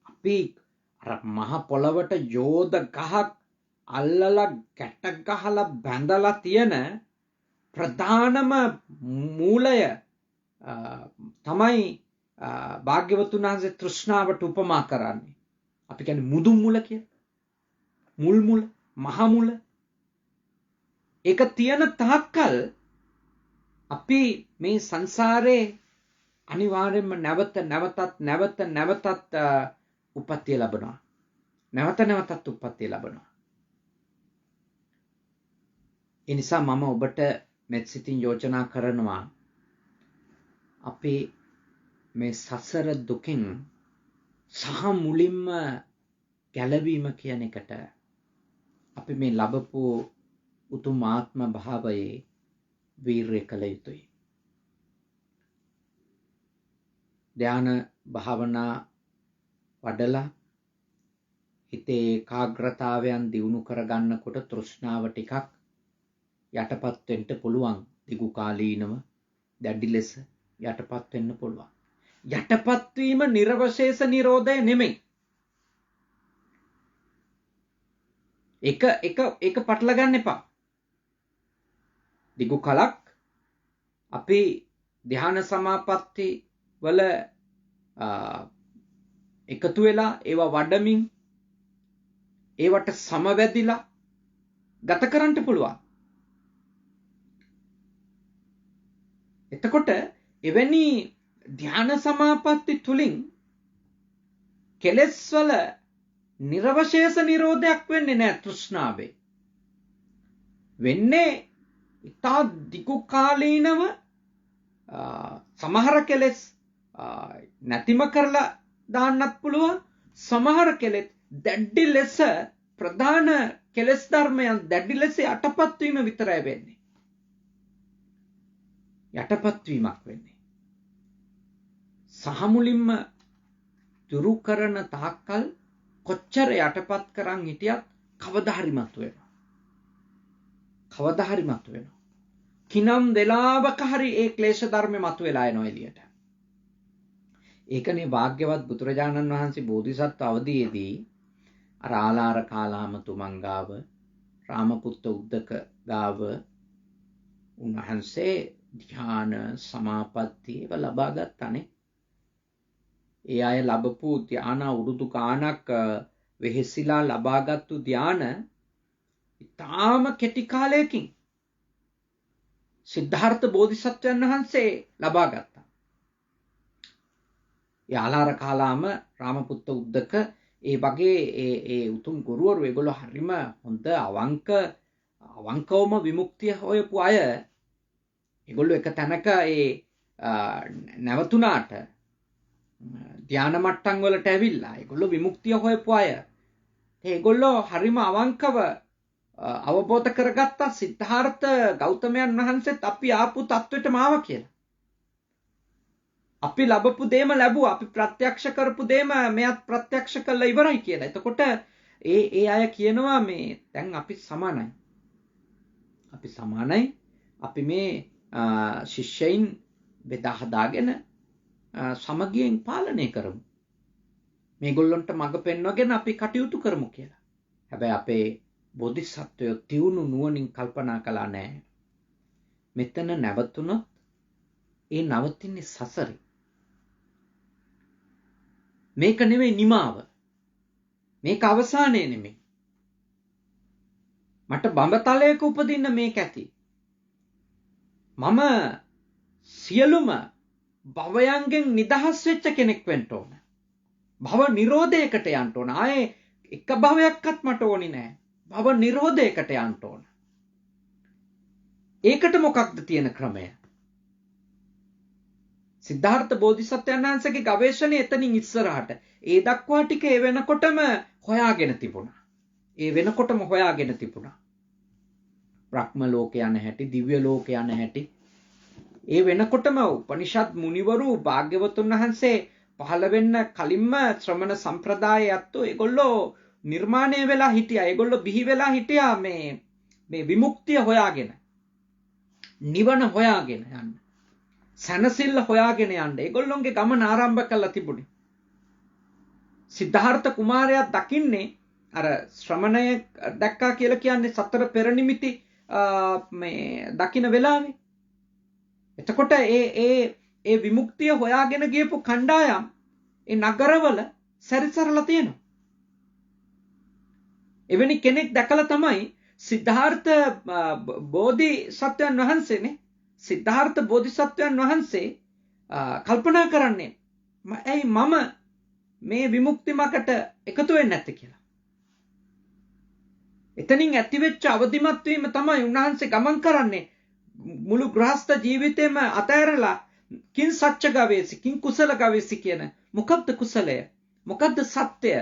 අපි අර මහ පොළවට යෝධ ගහක් අල්ලලා ගැට ගහලා බැඳලා තියෙන ප්‍රධානම මූලය තමයි භාග්‍යවතුන් වහන්සේ තෘෂ්ණාවට උපමා කරන්නේ. අපි කියන්නේ මුදුන් මුල කියලා. මුල් මහ මුල. ඒක තියෙන තාක්කල් අපි මේ සංසාරේ අනිවාර්යයෙන්ම නැවතත් උපත්තිය ලබනවා. නැවතත් උපත්තිය ලබනවා. ඒ නිසා මම ඔබට මෙත් සිතින් යෝජනා කරනවා, අපි මේ සසර දුකින් සහ මුලින්ම ගැලවීම කියන එකට අපි මේ ලැබපු උතුම් ආත්ම භාවයේ වීර්ය කළ යුතුයි. ධ්‍යාන භාවනා වඩලා හිතේ ඒකාග්‍රතාවයන් දියුණු කරගන්නකොට තෘෂ්ණාව ටිකක් යටපත් වෙන්න පුළුවන්. දිගු කාලීනව දැඩි ලෙස යටපත් වෙන්න පුළුවන්. යටපත් වීම නිර්වශේෂ නිරෝධය නෙමෙයි. ඒක පටල ගන්න එපා. දිගු කලක් අපි ධ්‍යාන සමාපatti වල එකතු වෙලා ඒවා වඩමින් ඒවට සමවැදිලා ගත කරන්න පුළුවන්. එතකොට එවැනි ධ්‍යාන සමාපatti තුලින් කෙලෙස් වල නිර්වශේෂ නිරෝධයක් වෙන්නේ නැහැ. තෘෂ්ණාවේ වෙන්නේ ඉතා දිගු කාලීනව සමහර කෙලෙස් නැතිම කරලා දාන්නත් පුළුවන්. සමහර කෙලෙස් දැඩි ලෙස ප්‍රධාන කෙලෙස් ධර්මයන් දැඩි ලෙස යටපත් වීම විතරයි වෙන්නේ. යටපත් වීමක් වෙන්නේ. සහ මුලින්ම දුරු කරන තාක්කල් කොච්චර යටපත් කරන් හිටියත් කවදා හරි මතුවෙනවා. කිනම් වෙලාවක හරි ඒ ක්ලේශ ධර්ම මතුවලා එනවා එළියට. ඒකනේ භාග්‍යවත් බුදුරජාණන් වහන්සේ බෝධිසත්ව අවදීයේදී අර ආලාර කාලාම තුමන් ගාව, රාමපුත්ත උද්දක ගාව උන්වහන්සේ ධ්‍යාන සමාපatti ඒව ලබා ගත්තානේ. ඒ අය ලැබපු ධ්‍යාන උරුදු ගානක් වෙහෙසිලා ලබාගත්තු ධ්‍යාන ඉතාම කෙටි කාලයකින් සිද්ධාර්ථ බෝධිසත්වයන් වහන්සේ ලබා ගත්තා. ඒ ආලාර කාලාම, රාමපුත්ත උද්දක ඒ වගේ ඒ උතුම් ගුරුවරු ඒගොල්ලෝ හරිම හොඳ අවංකවම විමුක්තිය හොයපු අය. ඒගොල්ලෝ එක තැනක ඒ නැවතුණාට ධ්‍යාන මට්ටම් වලට ඇවිල්ලා ඒගොල්ලෝ විමුක්තිය හොයපු අය. ඒගොල්ලෝ හරිම අවංකව අවබෝධ කරගත්තා සිද්ධාර්ථ ගෞතමයන් වහන්සේත් අපි ආපු තත්වෙටම ආවා කියලා. අපි ලැබපු දේම ලැබුවා. අපි ප්‍රත්‍යක්ෂ කරපු දේම මෙයත් ප්‍රත්‍යක්ෂ කළා ඉවරයි කියලා. එතකොට ඒ අය කියනවා මේ දැන් අපි සමානයි. අපි සමානයි. අපි මේ ශිෂ්‍යයින් බෙදා හදාගෙන සමගියෙන් පාලනය කරමු. මේගොල්ලන්ට මඟ පෙන්වගෙන අපි කටයුතු කරමු කියලා. හැබැයි අපේ බෝධිසත්වයෝ තියුණු නුවණින් කල්පනා කළා නෑ. මෙතන නැවතුනොත් ඒ නවතින්නේ සසරේ. මේක නෙවෙයි නිමාව. මේක අවසානය නෙමෙයි. මට බඹතලයක උපදින්න මේක ඇති. මම සියලුම භවයන්ගෙන් නිදහස් වෙච්ච කෙනෙක් වෙන්න ඕන. භව නිරෝධයකට යන්න ඕන. ආයේ එක භවයක්වත් මට ඕනි නෑ. භව නිරෝධයකට යන්න ඕන. ඒකට මොකක්ද තියෙන ක්‍රමය? සිද්ධාර්ථ බෝධිසත්වයන් වහන්සේගේ ගවේෂණය එතනින් ඉස්සරහට ඒ දක්වා ටික ඒ වෙනකොටම හොයාගෙන තිබුණා. බ්‍රහ්ම ලෝක යන හැටි, දිව්‍ය ලෝක යන හැටි ඒ වෙනකොටම උපනිෂද් මුනිවරු භාග්‍යවතුන් වහන්සේ පහළ වෙන්න කලින්ම ශ්‍රමණ සම්ප්‍රදාය ඇත්තෝ ඒගොල්ලෝ නිර්මාණය වෙලා හිටියා. ඒගොල්ලෝ බිහි වෙලා හිටියා මේ විමුක්තිය හොයාගෙන, නිවන හොයාගෙන යන්න, සනසිල්ල හොයාගෙන යන්න ඒගොල්ලොන්ගේ ගමන ආරම්භ කළා තිබුණේ. සිද්ධාර්ථ කුමාරයා දකින්නේ අර ශ්‍රමණය දැක්කා කියලා කියන්නේ සතර පෙර නිමිති මේ දකින්න වෙලාවේ. එතකොට ඒ විමුක්තිය හොයාගෙන ගියපු කණ්ඩායම් ඒ නගරවල සැරිසරලා තියෙනවා. එවැනි කෙනෙක් දැකලා තමයි සිද්ධාර්ථ බෝධිසත්වයන් වහන්සේනේ. සිද්ධාර්ථ බෝධිසත්වයන් වහන්සේ කල්පනා කරන්නේ ඇයි මම මේ විමුක්ති මකට එකතු වෙන්නේ නැත්තේ කියලා. එතනින් ඇතිවෙච්ච අවදිමත් වීම තමයි උන්වහන්සේ ගමන් කරන්නේ. මුළු ගෘහස්ත ජීවිතේම අතහැරලා කිං සච්ච ගවේසි කිං කුසල ගවේසි කියන මොකක්ද කුසලය? මොකක්ද සත්‍යය?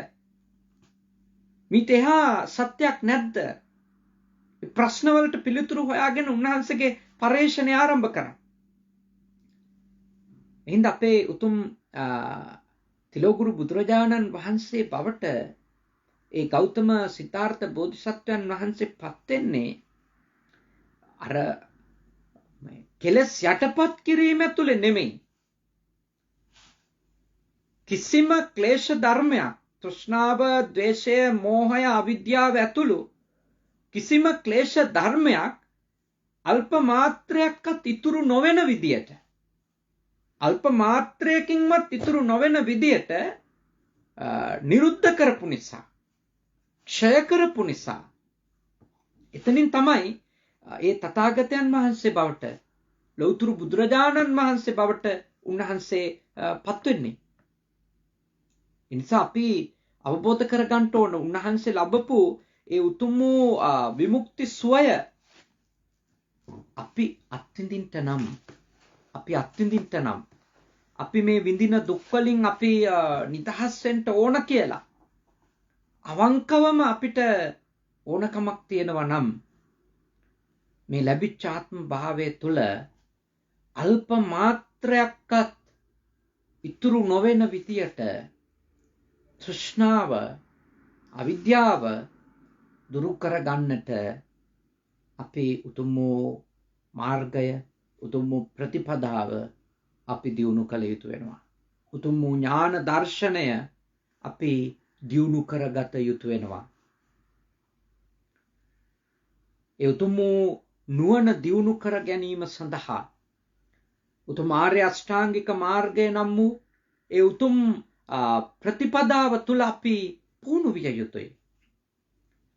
මිතෙහා සත්‍යයක් නැද්ද? ප්‍රශ්න වලට පිළිතුරු හොයාගෙන උන්වහන්සේගේ පරේක්ෂණය ආරම්භ කරා. එහෙනම් අපේ උතුම් තිලෝගුරු බුදුරජාණන් වහන්සේ බවට ඒ ගෞතම සිද්ධාර්ථ බෝධිසත්වයන් වහන්සේ පත් වෙන්නේ අර කෙලස් යටපත් කිරීම ඇතුලේ නෙමෙයි. කිසිම ක්ලේශ ධර්මයක්, තෘෂ්ණාව, ද්වේෂය, මෝහය, අවිද්‍යාව ඇතුළු කිසිම ක්ලේශ ධර්මයක් අල්ප මාත්‍රයක්වත් ඉතුරු නොවන විදියට, අල්ප මාත්‍රයකින්වත් ඉතුරු නොවන විදියට නිරුද්ධ කරපු නිසා, ක්ෂය කරපු නිසා එතනින් තමයි ඒ තථාගතයන් වහන්සේ බවට, ලෞතුරු බුදුරජාණන් වහන්සේ බවට උන්වහන්සේ පත් වෙන්නේ. ඒ නිසා අපි අවබෝධ කරගන්න ඕන උන්වහන්සේ ලැබපු ඒ උතුම් වූ විමුක්ති සුවය අපි අත්විඳින්න නම් අපි මේ විඳින දුක් වලින් අපි නිදහස් වෙන්න ඕන කියලා අවංකවම අපිට ඕනකමක් තියෙනවා නම් මේ ලැබිච්ච ආත්ම භාවයේ තුල අල්ප මාත්‍රයක්වත් ඉතුරු නොවන විදියට තෘෂ්ණාව, අවිද්‍යාව දුරු කර ගන්නට අපේ උතුම් මාර්ගය, උතුම් ප්‍රතිපදාව අපි දියුණු කළ යුතු වෙනවා. උතුම් ඥාන දර්ශනය අපි දියුණු කරගත යුතු වෙනවා. ඒ උතුම් නුවණ දියුණු කර ගැනීම සඳහා උතුම් ආර්ය අෂ්ටාංගික මාර්ගය නම් වූ ඒ උතුම් ප්‍රතිපදාව තුල අපි පුහුණු විය යුතුයි.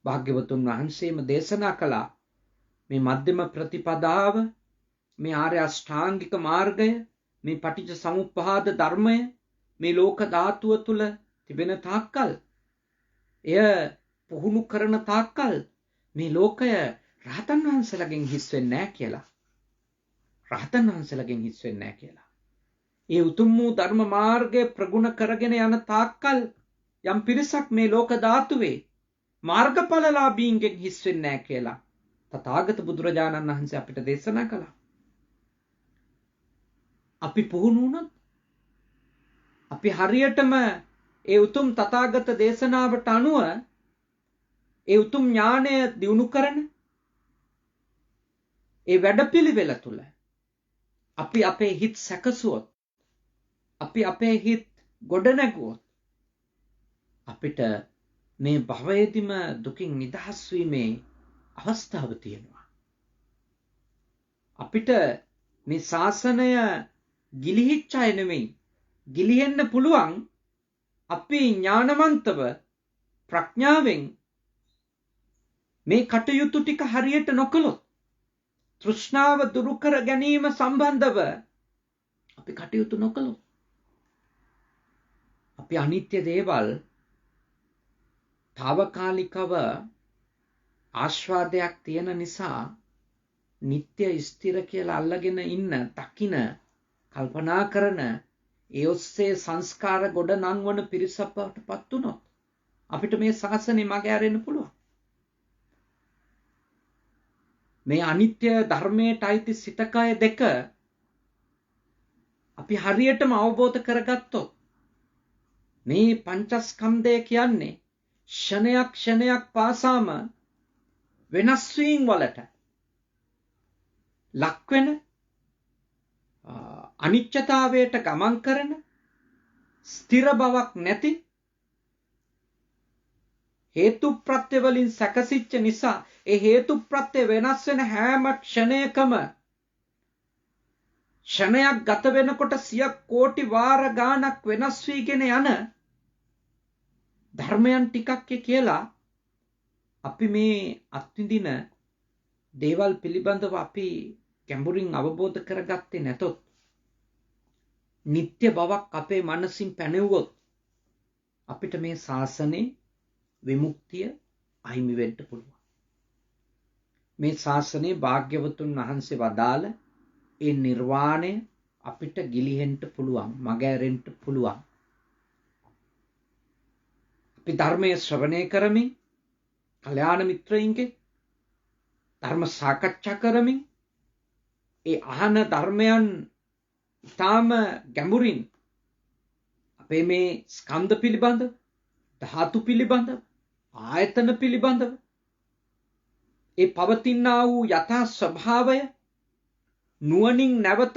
භාග්‍යවතුන් වහන්සේම දේශනා කළා මේ මධ්‍යම ප්‍රතිපදාව, මේ ආර්ය අෂ්ටාංගික මාර්ගය, මේ පටිච්ච සමුප්පාද ධර්මය මේ ලෝක ධාතුව තුල තිබෙන තාක්කල්, එය පුහුණු කරන තාක්කල් මේ ලෝකය රහතන් වහන්සේලාගෙන් හිස් වෙන්නේ නැහැ කියලා. රහතන් වහන්සේලාගෙන් හිස් වෙන්නේ නැහැ කියලා. ඒ උතුම් වූ ධර්ම මාර්ගය ප්‍රගුණ කරගෙන යන තාක්කල් යම් පිරිසක් මේ ලෝක ධාතුවේ මාර්ගඵලලාභීන්ගෙන් හිස් වෙන්නේ නැහැ කියලා තථාගත බුදුරජාණන් වහන්සේ අපිට දේශනා කළා. අපි පුහුණු වුණොත් අපි හරියටම ඒ උතුම් තථාගත දේශනාවට අනුව ඒ උතුම් ඥානය දියුණු කරන ඒ වැඩපිළිවෙල තුල අපි අපේ හිත් සැකසුවොත් අපි අපේ හිත් ගොඩනැගුවොත් අපිට මේ භවයේදීම දුකින් නිදහස් වීමේ අවස්ථාව තියෙනවා. අපිට මේ ශාසනය ගිලිහිච්ච අය නෙමෙයි, ගිලිහෙන්න පුළුවන් අපි ඥානවන්තව ප්‍රඥාවෙන් මේ කටයුතු ටික හරියට නොකළොත්, තෘෂ්ණාව දුරු කර ගැනීම සම්බන්ධව අපි කටයුතු නොකළොත්, අපි අනිත්‍ය දේවල් తాවකාලිකව ආස්වාදයක් තියෙන නිසා නිත්‍ය ස්ථිර කියලා අල්ලගෙන ඉන්න, දකින, කල්පනා කරන, ඒ ඔස්සේ සංස්කාර ගොඩ නංවන පිරිසක් බවට පත් වුණොත් අපිට මේ ශාසනය මග ඇරෙන්න පුළුවන්. මේ අනිත්‍ය ධර්මයට අයිති සිතකය දෙක අපි හරියටම අවබෝධ කරගත්තොත් මේ පංචස්කන්ධය කියන්නේ ක්ෂණයක් ක්ෂණයක් පාසාම වෙනස් වීම වලට ලක් වෙන, අනිත්‍යතාවයට ගමන් කරන, ස්ථිර බවක් නැති, හේතු ප්‍රත්‍ය වලින් සැකසිච්ච නිසා ඒ හේතු ප්‍රත්‍ය වෙනස් වෙන හැම ක්ෂණයකම ක්ෂණයක් ගත වෙනකොට 100 කෝටි වාර ගාණක් වෙනස් වීගෙන යන ධර්මයන් ටිකක් කියලා අපි මේ අත්විඳින දේවල් පිළිබඳව අපි ගැඹුරින් අවබෝධ කරගත්තේ නැතොත්, නිත්‍ය බවක් අපේ මනසින් පැනෙවුවොත් අපිට මේ ශාසනයේ විමුක්තිය අහිමි වෙන්න පුළුවන්. මේ ශාසනයේ භාග්‍යවතුන් වහන්සේ වදාළ ඒ නිර්වාණය අපිට ගිලිහෙන්න පුළුවන්, මග ඇරෙන්න පුළුවන්. අපි ධර්මයේ ශ්‍රවණය කරමින්, කල්යාණ මිත්‍රයින්ගේ ධර්ම සාකච්ඡා කරමින්, ඒ අහන ධර්මයන් ඊටාම ගැඹුරින් අපේ මේ ස්කන්ධ පිළිබඳව, ධාතු පිළිබඳව, ආයතන පිළිබඳව, ඒ පවතිනා වූ යථා ස්වභාවය නුවණින් නැවත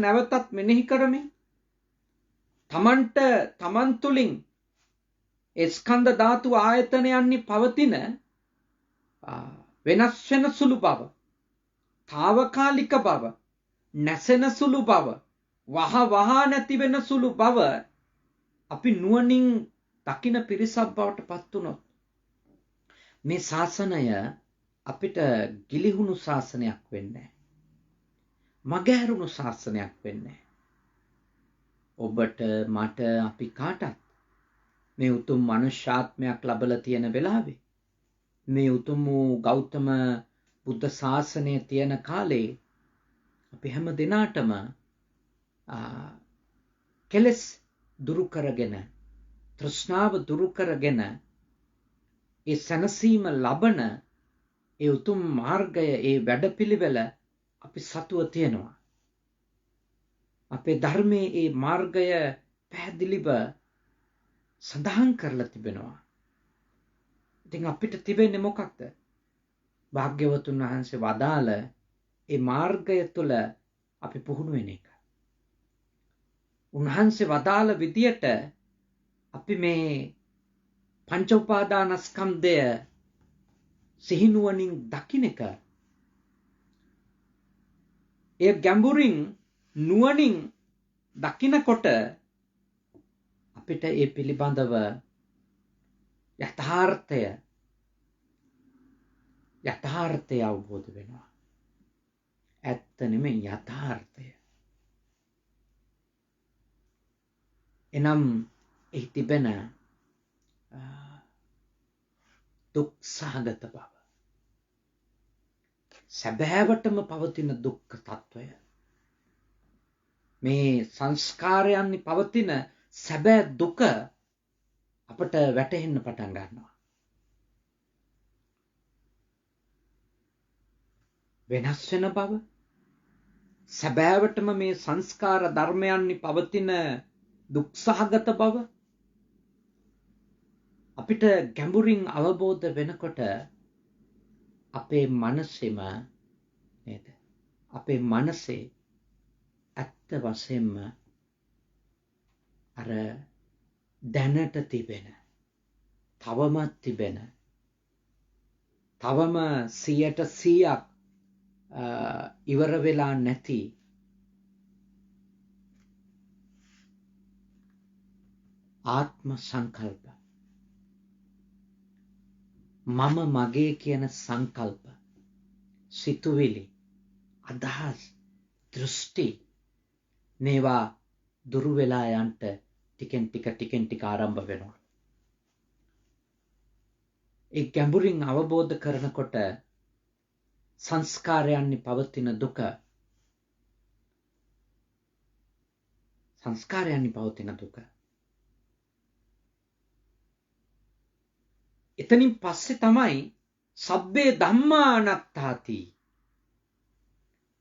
නැවතත් මෙනෙහි කරමින් තමන් තුළින් ඒ ස්කන්ධ ධාතු ආයතනයන්හි පවතින වෙනස් වෙන සුළු බව, తాවකාලික බව, නැසෙන සුළු බව, වහ නැති වෙන සුළු බව අපි නුවණින් දකින පිරිසක් බවට පත් වුණොත් මේ ශාසනය අපිට ගිලිහුණු ශාසනයක් වෙන්නේ, මගහැරුණු ශාසනයක් වෙන්නේ. ඔබට, මට, අපි කාටත් මේ උතුම් මනුෂ්‍යාත්මයක් ලැබලා තියෙන වෙලාවේ, මේ උතුම් ගෞතම බුද්ධ ශාසනය තියෙන කාලේ අපි හැම දිනාටම කෙලෙස් දුරු කරගෙන, තෘෂ්ණාව දුරු කරගෙන ඒ සැනසීම ලබන ඒ උතුම් මාර්ගය, ඒ වැඩපිළිවෙල අපි සතුව තියෙනවා. අපේ ධර්මයේ ඒ මාර්ගය පැහැදිලිව සඳහන් කරලා තිබෙනවා. ඉතින් අපිට තිබෙන්නේ මොකක්ද? භාග්‍යවතුන් වහන්සේ වදාළ ඒ මාර්ගය තුළ අපි පුහුණු වෙන එක. උන්වහන්සේ වදාළ විදියට අපි මේ පංච උපාදානස්කන්ධය සිහිනුවණින් දකින්න එක, ඒ ගැඹුරින් නුවණින් දකිනකොට අපිට ඒ පිළිබඳව යථාර්ථය අවබෝධ වෙනවා. ඇත්ත නෙමෙයි, යථාර්ථය. එනම් එහි තිබෙන දුක් සහගත බව, සැබෑවටම පවතින දුක්ඛ తত্ত্বය, මේ සංස්කාරයන්හි පවතින සැබෑ දුක අපට වැටහෙන්න පටන් ගන්නවා. වෙනස් වෙන බව, සැබෑවටම මේ සංස්කාර ධර්මයන්හි පවතින දුක්සහගත බව අපිට ගැඹුරින් අවබෝධ වෙනකොට අපේ මනසෙම නේද? අපේ මනසේ ඇත්ත වශයෙන්ම අර දැනට තිබෙන, තවමත් තිබෙන, තවම 100% ඉවර වෙලා නැති ආත්ම සංකල්ප, මම මගේ කියන සංකල්ප, සිතුවිලි, අදහස්, දෘෂ්ටි මේවා දුරු වෙලා යන්ට ටිකෙන් ටික ආරම්භ වෙනවා. ඒ ගැඹුරින් අවබෝධ කරනකොට සංස්කාරයන්හි පවතින දුක, සංස්කාරයන්හි පවතින දුක. එතනින් පස්සේ තමයි සබ්බේ ධම්මා අනාත්තාති,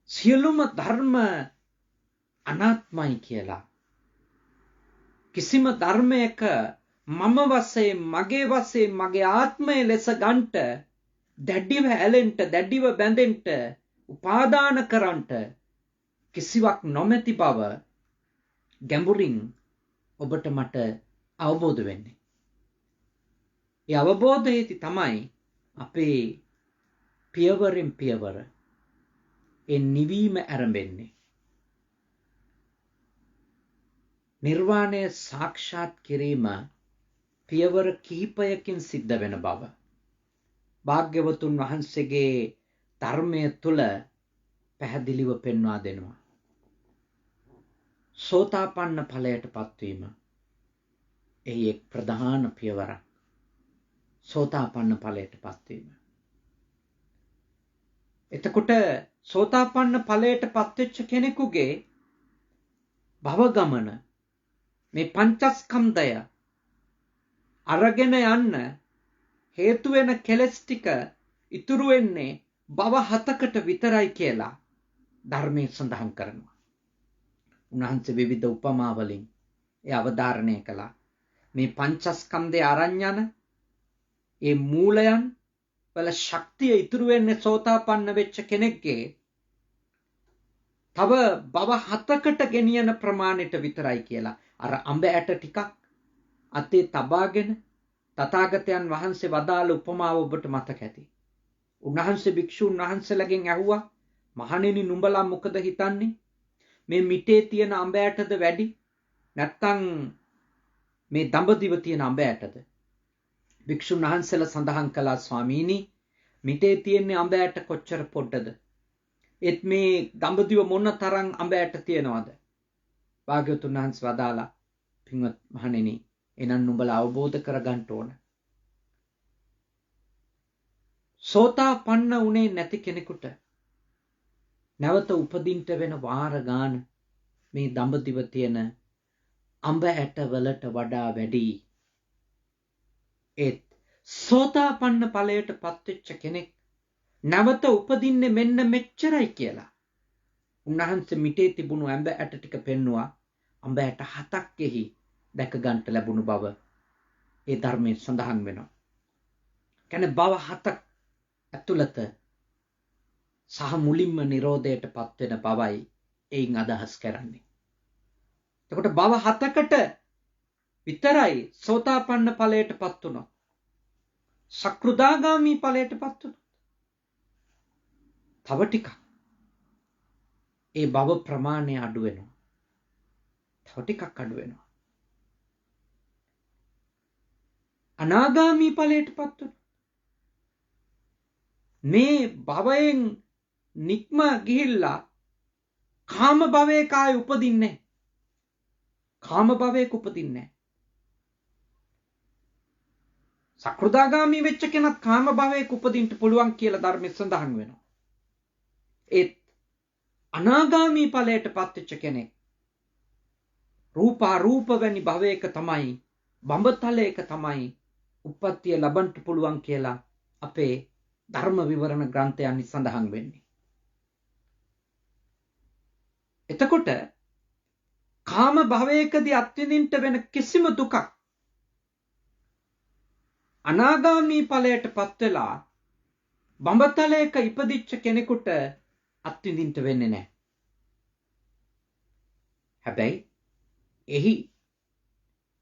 සියලුම ධර්ම අනාත්මයි කියලා. කිසිම ධර්මයක මම වශයෙන්, මගේ වශයෙන්, මගේ ආත්මය ලෙස ගන්නට, දැඩිව ඇලෙන්ට, දැඩිව බැඳෙන්ට, උපාදාන කරන්ට කිසිවක් නොමැති බව ගැඹුරින් ඔබට මට අවබෝධ වෙන්නේ. ඒ අවබෝධයේදී තමයි අපේ පියවරෙන් පියවර ඒ නිවීම ආරම්භෙන්නේ. නිර්වාණය සාක්ෂාත් කිරීම පියවර කිහිපයකින් සිද්ධ වෙන බව භාග්‍යවතුන් වහන්සේගේ ධර්මයේ තුල පැහැදිලිව පෙන්වා දෙනවා. සෝතාපන්න ඵලයට පත්වීම එහි එක් ප්‍රධාන පියවරක්. සෝතාපන්න ඵලයට පත්වීම. එතකොට සෝතාපන්න ඵලයට පත්වෙච්ච කෙනෙකුගේ භව ගමන, මේ පංචස්කන්ධය අරගෙන යන්න හේතු වෙන කෙලස් ටික ඉතුරු වෙන්නේ භව 7කට විතරයි කියලා ධර්මයේ සඳහන් කරනවා. උන්වහන්සේ විවිධ උපමා වලින් ඒ අවධාරණය කළා. මේ පංචස්කන්ධය අරන් යන ඒ මූලයන් වල ශක්තිය ඉතුරු වෙන්නේ සෝතාපන්න වෙච්ච කෙනෙක්ගේ තව භව 7කට ගෙනියන ප්‍රමාණයට විතරයි කියලා. අර අඹ ඇට ටිකක් අතේ තබාගෙන තථාගතයන් වහන්සේ වදාළ උපමාව ඔබට මතක ඇති. උන්වහන්සේ භික්ෂුන් වහන්සේලාගෙන් ඇහුවා, මහණෙනි නුඹලා මොකද හිතන්නේ? මේ මිටේ තියෙන අඹ ඇටද වැඩි? නැත්තම් මේ දඹදිව තියෙන අඹ ඇටද? භික්ෂුන් වහන්සේලා සඳහන් කළා, ස්වාමීනි මිටේ තියෙන අඹ ඇට කොච්චර පොඩ්ඩද? ඒත් මේ දඹදිව මොන තරම් අඹ ඇට තියෙනවද? භාග්‍යවතුන් වහන්සේ වදාලා, පින්වත් මහණෙනි, එනන් නුඹලා අවබෝධ කරගන්න ඕන. සෝතාපන්න උනේ නැති කෙනෙකුට නැවත උපදින්න වෙන වාර ගාන මේ දඹදිව තියෙන අඹ ඇට වලට වඩා වැඩි. ඒත් සෝතාපන්න ඵලයට පත්වෙච්ච කෙනෙක් නැවත උපදින්නේ මෙන්න මෙච්චරයි කියලා. උන්වහන්සේ මිටේ තිබුණු අඹ ඇට ටික පෙන්නවා. අඹ ඇට 7ක් එහි දැක ගන්නට ලැබුණු බව ඒ ධර්මයේ සඳහන් වෙනවා. කියන්නේ භව 7ක් ඇතුළත සහ මුලින්ම නිරෝධයට පත් වෙන බවයි එයින් අදහස් කරන්නේ. එතකොට භව 7කට විතරයි සෝතාපන්න ඵලයට පත් වුණා. සක්‍රුදාගාමි ඵලයට පත් වුණා. තව ටිකක් ඒ භව ප්‍රමාණය අඩු වෙනවා. තව ටිකක් අඩු වෙනවා. අනාගාමි ඵලයට පත් වුණා. මේ භවයෙන් නික්ම ගිහිල්ලා කාම භවයක ආයි උපදින්නේ. කාම භවයක උපදින්නේ. සක්‍රුදාගාමි වෙච්ච කෙනත් කාම භවයක උපදින්න පුළුවන් කියලා ධර්මයේ සඳහන් වෙනවා. ඒත් අනාගාමි ඵලයට පත්වෙච්ච කෙනෙක් රූපාරූප වැනි භවයක තමයි, බඹතලයක තමයි උප්පත්තිය ලබන්න පුළුවන් කියලා අපේ ධර්ම විවරණ ග්‍රන්ථයන්හි සඳහන් වෙන්නේ. එතකොට කාම භවයකදී අත්විඳින්න වෙන කිසිම දුකක් අනාගාමී ඵලයටපත් වෙලා බඹතලයක ඉපදිච්ච කෙනෙකුට අත්විඳින්න වෙන්නේ නැහැ. හැබැයි එහි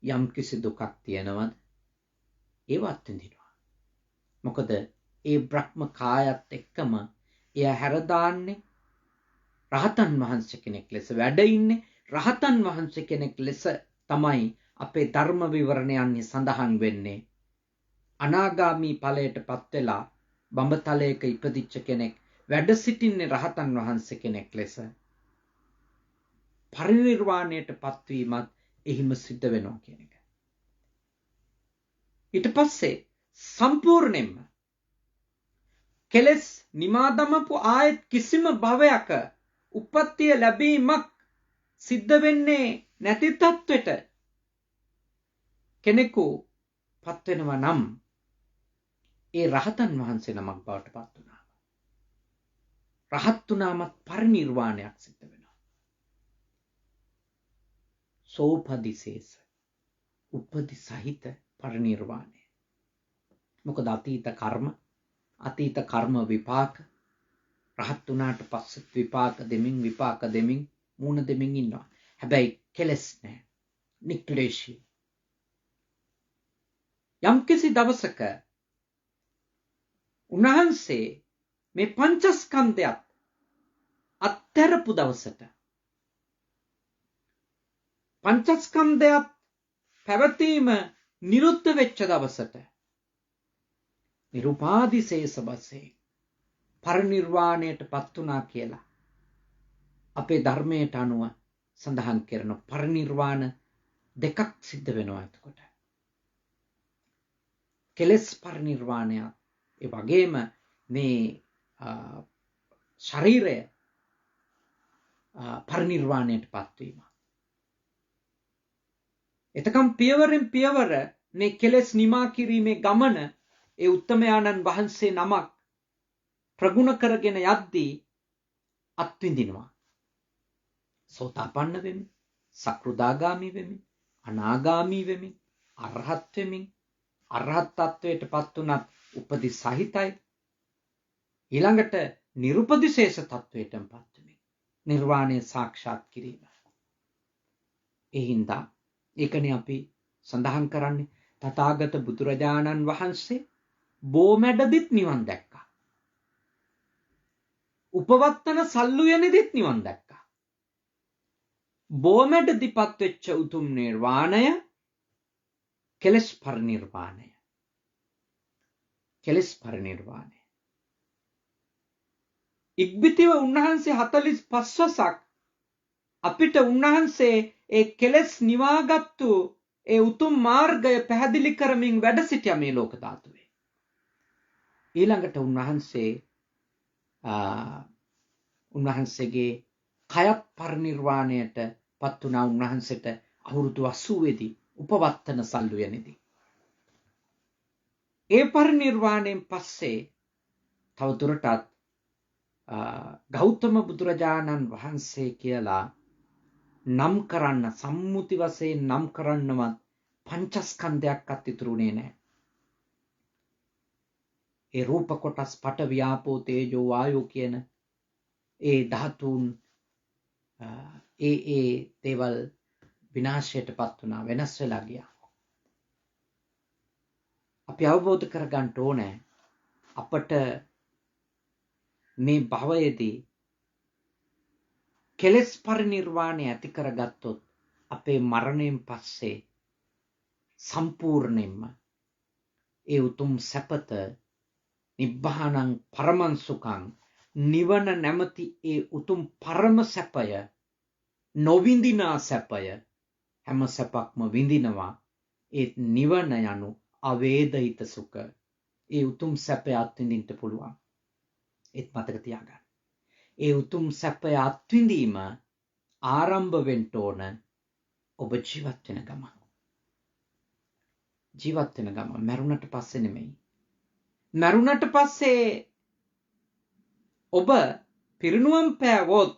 යම් කිසි දුකක් තියෙනවද? ඒව අත්විඳිනවා. මොකද ඒ බ්‍රහ්ම කායත් එක්කම එය හැරදාන්නේ රහතන් වහන්සේ කෙනෙක් ලෙස වැඩ ඉන්නේ රහතන් වහන්සේ කෙනෙක් ලෙස තමයි අපේ ධර්ම විවරණයන්හි සඳහන් වෙන්නේ. අනාගාමී ඵලයටපත් වෙලා බඹතලයක ඉපදිච්ච කෙනෙක් වැඩ සිටින්නේ රහතන් වහන්සේ කෙනෙක් ලෙස. පරිනිර්වාණයටපත් වීමත් එහිම සිද්ධ වෙනවා කියන එක. ඊට පස්සේ සම්පූර්ණයෙන්ම කෙලස් නිමා දමපු ආයත් කිසිම භවයක උප්පත්තිය ලැබීමක් සිද්ධ වෙන්නේ නැති තත්වෙට කෙනෙකු පත් වෙනවා නම් ඒ රහතන් වහන්සේ නමක් බවට පත් වුණා. රහත් වුණාමත් පරිනිර්වාණයක් සිද්ධ වෙනවා. සෝපදිශේෂ උපදි සහිත පරිනිර්වාණය. මොකද අතීත කර්ම විපාක රහත් වුණාට පස්සෙත් විපාක දෙමින් මූණ දෙමින් ඉන්නවා. හැබැයි කෙලස් නැහැ. නික්ලේශී. යම්කිසි දවසක උන්වහන්සේ මේ පංචස්කන්ධයත් අත්හැරපු දවසට පංචස්කන්ධයත් පැවතීම නිරුද්ධ වෙච්ච දවසට නිරුපාදිශේෂ වශයෙන් පරිනිර්වාණයට පත් වුණා කියලා අපේ ධර්මයට අනුව සඳහන් කරන පරිනිර්වාණ දෙකක් සිද්ධ වෙනවා. එතකොට කෙලස් පරිනිර්වාණය ඒ වගේම මේ ශරීරය පරිනිර්වාණයට පත්වීම. එතකම් පියවරෙන් පියවර මේ කෙලස් නිමා කිරීමේ ගමන ඒ උත්තමයාණන් වහන්සේ නමක් ප්‍රගුණ කරගෙන යද්දී අත්විඳිනවා. සෝතාපන්න වෙමින්, සකෘදාගාමී වෙමින්, අනාගාමී වෙමින්, අරහත් වෙමින්, අරහත් තත්වයට පත් වුණත් උපදි සහිතයි. ඊළඟට නිරුපදිශේෂ තත්වයටම පත් වෙමින් නිර්වාණය සාක්ෂාත් කිරීම. ඒ හින්දා ඒකනේ අපි සඳහන් කරන්නේ තථාගත බුදුරජාණන් වහන්සේ බෝමැඩදිත් නිවන් දැක්කා. උපවත්තන සල්ලුයනදිත් නිවන් දැක්කා. බෝමැඩදිපත් වෙච්ච උතුම් නිර්වාණය කෙලස් පරිනිර්වාණය. කෙලස් පරිනිර්වාණය. ඉක්බිතිව උන්වහන්සේ 45 වසක් අපිට උන්වහන්සේ ඒ කෙලස් නිවාගත්තු ඒ උතුම් මාර්ගය පැහැදිලි කරමින් වැඩ සිටියා මේ ලෝක ධාතුවේ. ඊළඟට උන්වහන්සේගේ කයත් පරිනිර්වාණයට පත් වුණා. උන්වහන්සේට අවුරුදු 80 දී උපවත්තන සල්ලුයනේදී. ඒ පරිනිර්වාණයෙන් පස්සේ තව දුරටත් ගෞතම බුදුරජාණන් වහන්සේ කියලා නම් කරන්න සම්මුති වශයෙන් නම් කරන්නවත් පංචස්කන්ධයක්වත් ඉතුරුනේ නැහැ. ඒ රූප කොටස් පඨ ව්‍යාපෝ තේජෝ වායෝ කියන ඒ ධාතුන් ඒ දේවල් විනාශයටපත් වුණා, වෙනස් වෙලා ගියා. අපි අවබෝධ කරගන්න ඕනේ අපට මේ භවයේදී කෙලස් පරිනිර්වාණය ඇති කරගත්තොත් අපේ මරණයෙන් පස්සේ සම්පූර්ණයෙන්ම ඒ උතුම් සැපත නිබ්බානං පරමං සුඛං නිවන නැමැති ඒ උතුම් පරම සැපය නොවිඳිනා සැපය හැම සැපක්ම විඳිනවා. ඒ නිවන යනු අවේදිත සුඛ. ඒ උතුම් සැපය අත්විඳින්න පුළුවන්. ඒත් මතක තියාගන්න. ඒ උතුම් සැපය අත්විඳීම ආරම්භ වෙන්න ඕන ඔබ ජීවත් වෙන ගමන්. ජීවත් වෙන ගමන් මරුණට පස්සේ නෙමෙයි. මරුණට පස්සේ ඔබ පිරිනුවම් පෑවොත්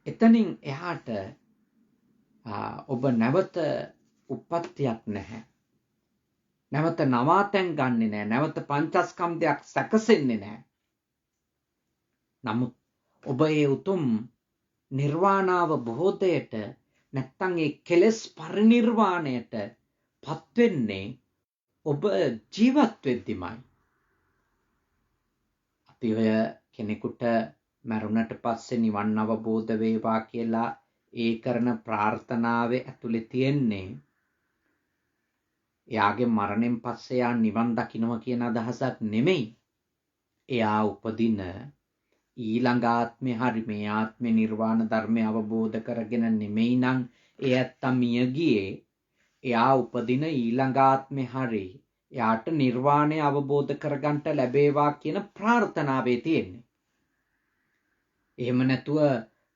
එතනින් එහාට ඔබ නැවත උප්පත්තියක් නැහැ. නැවත නවාතැන් ගන්නෙ නැහැ. නැවත පංචස්කන්ධයක් සැකසෙන්නේ නැහැ. නමුත් ඔබ ඒ උතුම් නිර්වාණාවබෝධයට නැත්තම් ඒ කෙලෙස් පරිනිර්වාණයට පත් වෙන්නේ ඔබ ජීවත් වෙද්දිමයි. අපි ඔය කෙනෙකුට මරුණට පස්සේ නිවන් අවබෝධ වේවා කියලා ඒ කරන ප්‍රාර්ථනාවේ ඇතුලේ තියෙන්නේ එයාගේ මරණයෙන් පස්සේ යා නිවන් දකින්නවා කියන අදහසක් නෙමෙයි. එයා උපදින ඊළඟ ආත්මේ හරි මේ ආත්මේ නිර්වාණ ධර්මය අවබෝධ කරගෙන නෙමෙයි නම් ඒ ඇත්ත මිය ගියේ. එයා උපදින ඊළඟ ආත්මේ හරි එයාට නිර්වාණය අවබෝධ කරගන්න ලැබේවා කියන ප්‍රාර්ථනාවේ තියෙන්නේ. එහෙම නැතුව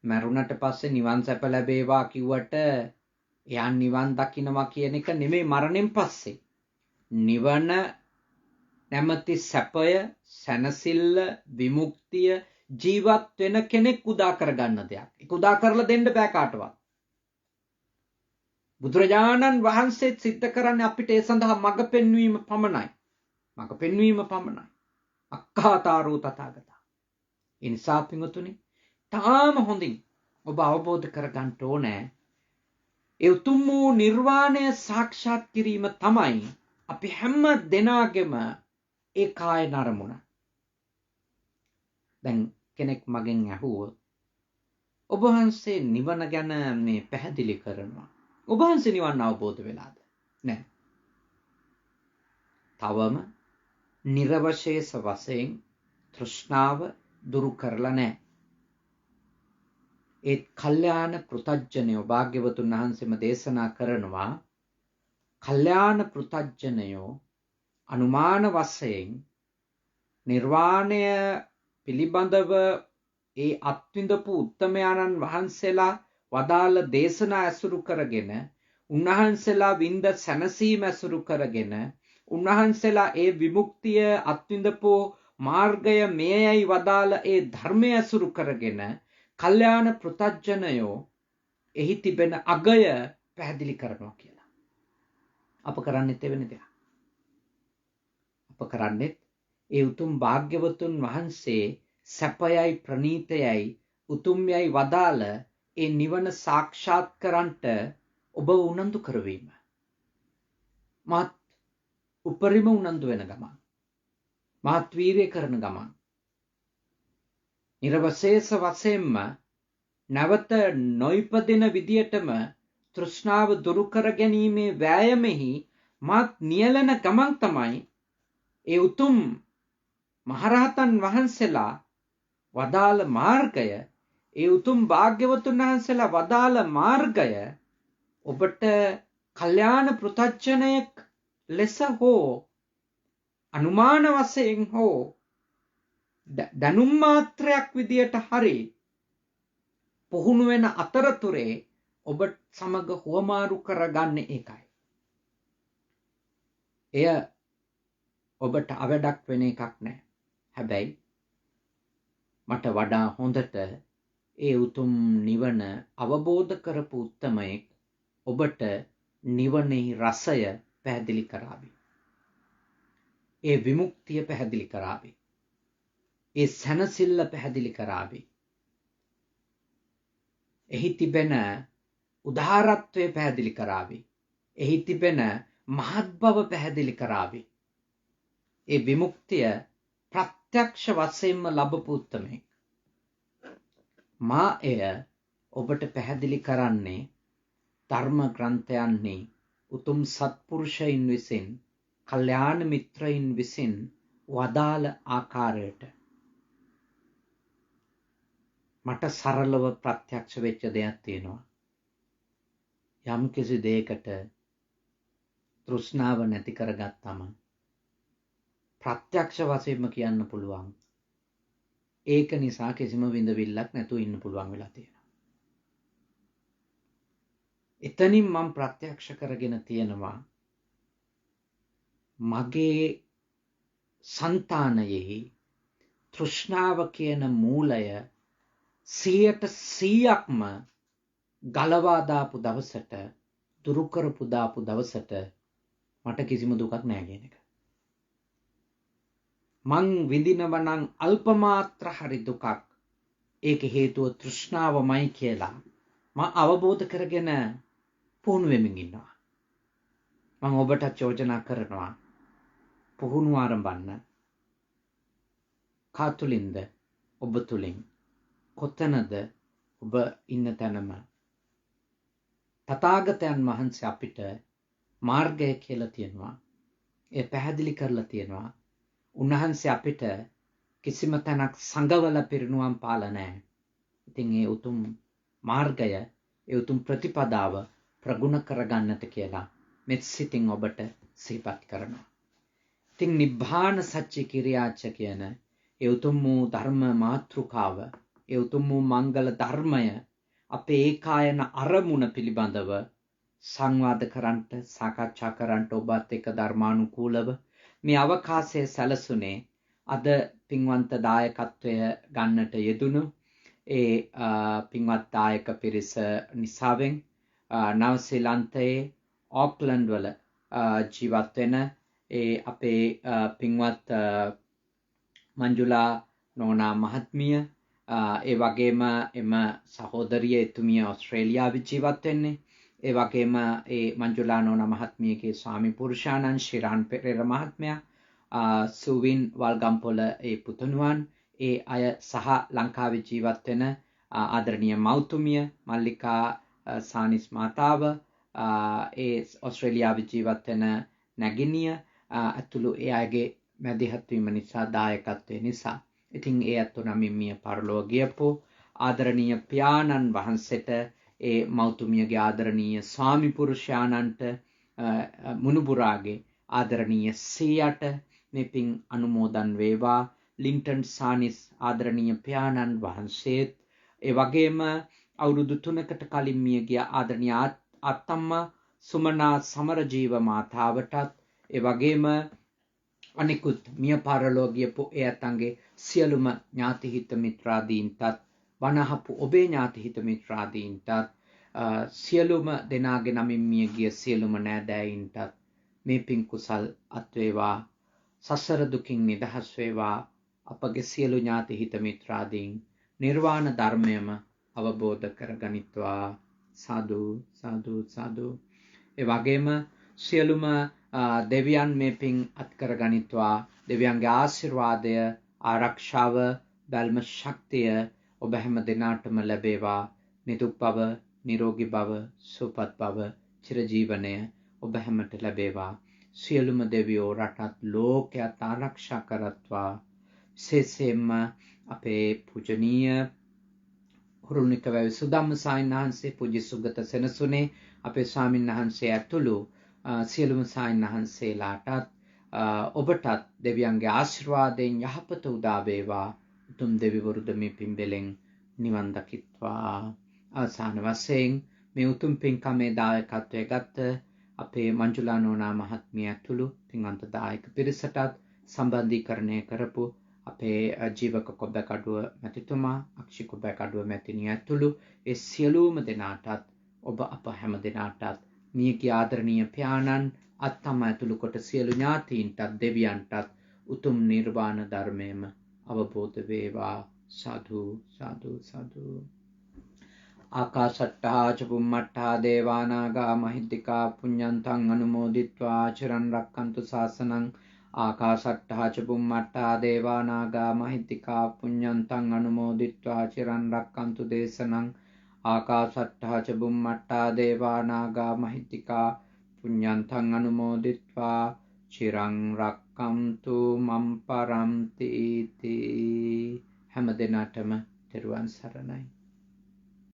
මරුණට පස්සේ නිවන් සැප ලැබේවා කිව්වට එයා නිවන් දකින්නවා කියන එක නෙමෙයි. මරණයෙන් පස්සේ නිවන නැමැති සැපය, සැනසෙල්ල, විමුක්තිය ජීවත් වෙන කෙනෙක් උදා කරගන්න දෙයක්. ඒක උදා කරලා දෙන්න බෑ කාටවත්. බුදුරජාණන් වහන්සේ සිද්ධ කරන්නේ අපිට ඒ සඳහා මඟ පෙන්වීම පමණයි. මඟ පෙන්වීම පමණයි. අක්ඛාතාරෝ තථාගතා. ඒ නිසා පින්වතුනි, තාම හොඳින් ඔබ අවබෝධ කරගන්න ඕනේ ඒ උතුම් වූ නිර්වාණය සාක්ෂාත් කිරීම තමයි අපි හැම දෙනාගේම ඒ කාය නරමුණ. දැන් කෙනෙක් මගෙන් අහුවොත් ඔබ වහන්සේ නිවන ගැන මේ පැහැදිලි කරනවා. ඔබ වහන්සේ නිවන් අවබෝධ වෙලාද? නැහැ. තවම නිර්වශේෂ වශයෙන් තෘෂ්ණාව දුරු කරලා නැහැ. ඒත් කල්යාණ පෘතජ්ජනයෝ භාග්‍යවතුන් වහන්සේම දේශනා කරනවා කල්යාණ පෘතජ්ජනයෝ අනුමාන වශයෙන් නිර්වාණය පිළිබඳව ඒ අත්විඳපු උත්තමයාණන් වහන්සේලා වදාළ දේශනා ඇසුරු කරගෙන උන්වහන්සේලා වින්ද සැනසීම ඇසුරු කරගෙන උන්වහන්සේලා ඒ විමුක්තිය අත්විඳපු මාර්ගය මේයයි වදාළ ඒ ධර්මය ඇසුරු කරගෙන කල්යාණ පෘතජ්ජනයෝ එහි තිබෙන අගය පැහැදිලි කරනවා කියලා. අප කරන්නේ එවැනි දෙයක්. අප කරන්නේ ඒ උතුම් භාග්‍යවතුන් වහන්සේ සැපයයි ප්‍රණීතයයි උතුම්යයි වදාළ ඒ නිවන සාක්ෂාත් කරන්ට ඔබ උනන්දු කරවීම. මාත් උපරිම උනන්දු වෙන ගමන්. මාත් වීර්ය කරන ගමන්. නිර්වශේෂ වශයෙන්ම නැවත නොයිපදින විදියටම තෘෂ්ණාව දුරු කර ගැනීමේ වෑයමෙහි මාත් නියැලෙන ගමන් තමයි ඒ උතුම් මහරහතන් වහන්සේලා වදාළ මාර්ගය, ඒ උතුම් භාග්‍යවතුන් වහන්සේලා වදාළ මාර්ගය ඔබට කල්යාණ පෘතජ්ජනයෙක් ලෙස හෝ අනුමාන වශයෙන් හෝ දැනුම් මාත්‍රයක් විදියට හරි පුහුණු වෙන අතරතුරේ ඔබ සමග හුවමාරු කරගන්නේ ඒකයි. එය ඔබට අවඩක් වෙන එකක් නෑ. හැබැයි මට වඩා හොඳට ඒ උතුම් නිවන අවබෝධ කරපු උත්තමයෙක් ඔබට නිවනේ රසය පැහැදිලි කරાવી. ඒ විමුක්තිය පැහැදිලි කරાવી. ඒ සැනසෙල්ල පැහැදිලි කරાવી. එහි තිබෙන උදාරත්වය පැහැදිලි කරાવી. එහි තිබෙන මහත් බව පැහැදිලි කරાવી. ඒ විමුක්තිය ප්‍රත්‍යක්ෂ වශයෙන්ම ලැබපු උත්තමයෙක්. මා එය ඔබට පැහැදිලි කරන්නේ ධර්ම ග්‍රන්ථයන්හි උතුම් සත්පුරුෂයින් විසින්, කල්යාණ මිත්‍රයින් විසින් වදාළ ආකාරයට. මට සරලව ප්‍රත්‍යක්ෂ වෙච්ච දෙයක් තියෙනවා. යම් කිසි දෙයකට තෘෂ්ණාව නැති කරගත්තම ප්‍රත්‍යක්ෂ වශයෙන්ම කියන්න පුළුවන් ඒක නිසා කිසිම විඳවිල්ලක් නැතුව ඉන්න පුළුවන් වෙලා තියෙනවා. එතනින් මම ප්‍රත්‍යක්ෂ කරගෙන තියෙනවා මගේ సంతානයෙහි තෘෂ්ණාව කියන මූලය 100%ක්ම ගලවා දාපු දවසට දුරු කරපු දාපු දවසට මට කිසිම දුකක් නැහැ කියන එක. මං විඳිනව නම් අල්පමාත්‍ර හරි දුකක් ඒක හේතුව තෘෂ්ණාවමයි කියලා මම අවබෝධ කරගෙන පුහුණු වෙමින් ඉන්නවා. මම ඔබට යෝජනා කරනවා පුහුණුව ආරම්භන්න. කාතුලින්ද ඔබ තුලින් කොතනද ඔබ ඉන්න තැනම තථාගතයන් වහන්සේ අපිට මාර්ගය කියලා තියෙනවා. ඒ පැහැදිලි කරලා තියෙනවා. උන්වහන්සේ අපිට කිසිම තැනක් සංගවල පිරිනුවම් පාලා නැහැ. ඉතින් ඒ උතුම් මාර්ගය, ඒ උතුම් ප්‍රතිපදාව ප්‍රගුණ කරගන්නට කියලා මෙත් සිතින් ඔබට සිහිපත් කරනවා. ඉතින් නිබ්බාන සත්‍ය කිරියාච කියන ඒ උතුම් වූ ධර්ම මාතෘකාව, ඒ උතුම් වූ මංගල ධර්මය අපේ ඒකායන අරමුණ පිළිබඳව සංවාද කරන්නට, සාකච්ඡා කරන්නට ඔබත් එක්ක ධර්මානුකූලව මේ අවකාශයේ සැලසුනේ අද පින්වන්ත දායකත්වය ගන්නට යෙදුණු ඒ පින්වත් දායක පිරිස නිසාවෙන් නව ශ්‍රීලන්තයේ ඕක්ලන්ඩ් වල ජීවත් වෙන ඒ අපේ පින්වත් මංජුලා නෝනා මහත්මිය, ඒ වගේම එම සහෝදරිය එතුමිය ඕස්ට්‍රේලියාවේ ජීවත් වෙන්නේ. ඒ වගේම ඒ මංජුලා නෝනා මහත්මියගේ ස්වාමි පුරුෂානන් ශිරාන් පෙරේර මහත්මයා, සුවින් වල්ගම්පොල ඒ පුතුණුවන්, ඒ අය සහ ලංකාවේ ජීවත් වෙන ආදරණීය මෞතුමිය මල්ලිකා සානිස් මාතාව, ඒ ඕස්ට්‍රේලියාවේ ජීවත් වෙන නැගිනිය ඇතුළු ඒ අයගේ මැදිහත් වීම නිසා, දායකත්වය නිසා, ඉතින් ඒ අතු නමින් මිය පරලොව ගියපු ආදරණීය පියාණන් වහන්සේට, ඒ මෞතුමියගේ ආදරණීය ස්වාමි පුරුෂයාණන්ට, මුණුබුරාගේ ආදරණීය සීයට මේ පින් අනුමෝදන් වේවා. ලින්ටන් සානිස් ආදරණීය පියාණන් වහන්සේත්, ඒ වගේම අවුරුදු 3කට කලින් මිය ගිය ආදරණීය අත්තම්මා සුමනා සමරජීව මාතාවටත්, ඒ වගේම අනිකුත් මිය පරලොව ගියපු ඒ අතන්ගේ සියලුම ඥාතිහිත මිත්‍රාදීන්ටත්, වනහපු ඔබේ ඥාතිහිත මිත්‍රාදීන්ටත්, සියලුම දෙනාගේ නමින් මිය ගිය සියලුම නෑදෑයින්ටත් මේ පින් කුසල් අත් වේවා. සසර දුකින් නිදහස් වේවා. අපගේ සියලු ඥාතිහිත මිත්‍රාදීන් නිර්වාණ ධර්මයම අවබෝධ කරගනිත්වා. සාදු සාදු සාදු. ඒ වගේම සියලුම දෙවියන් මේ පින් අත් කරගනිත්වා. දෙවියන්ගේ ආශිර්වාදය, ආරක්ෂාව, බැල්ම ශක්තිය ඔබ හැම දිනාටම ලැබේවා. නිදුක් බව, නිරෝගී බව, සුවපත් බව, චිරජීවනය ඔබ හැමට ලැබේවා. සියලුම දෙවියෝ රටත් ලෝකයත් ආරක්ෂා කරත්වා. විශේෂයෙන්ම අපේ පූජනීය හුරුනිකවැවි සුදම්ම සාමින්වහන්සේ, පූජ්‍ය සුගත සෙනසුනේ අපේ ස්වාමීන් වහන්සේ ඇතුළු සියලුම සාමින් වහන්සේලාටත් ඔබටත් දෙවියන්ගේ ආශිර්වාදයෙන් යහපත උදා වේවා. උතුම් දෙවිවරුද මේ පින්බෙලෙන් නිවන් දකිත්වා. අවසාන වශයෙන් මේ උතුම් පින්කමේ දායකත්වය ගත්ත අපේ මංජුලා නෝනා මහත්මිය ඇතුළු පින්වන්ත දායක පිරිසටත්, සම්බන්ධීකරණය කරපු අපේ ජීවක කොබ්බකඩුව මැතිතුමා, අක්ෂි කොබ්බකඩුව මැතිණිය ඇතුළු ඒ සියලුම දෙනාටත්, ඔබ අප හැම දෙනාටත්, මියගිය ආදරණීය පියාණන් අත්තම්මා ඇතුළු කොට සියලු ඥාතීන්ටත්, දෙවියන්ටත් උතුම් නිර්වාණ ධර්මයම අවබෝධ වේවා. සාදු සාදු සාදු. ආකාශට්ටා ච බුම්මට්ටා දේවානාගා මහිද්దికා පුඤ්ඤන්තං අනුමෝදිත්වා චිරන් රක්칸තු ශාසනං. ආකාශට්ටා ච බුම්මට්ටා දේවානාගා මහිද්దికා පුඤ්ඤන්තං අනුමෝදිත්වා චිරන් රක්칸තු දේශනං. ආකාශට්ටා ච බුම්මට්ටා දේවානාගා මහිද්దికා පුඤ්ඤන්තං අනුමෝදිත්වා චිරන් රක්칸තු මම් පරන්ති. හැම දිනටම තෙරුවන් සරණයි.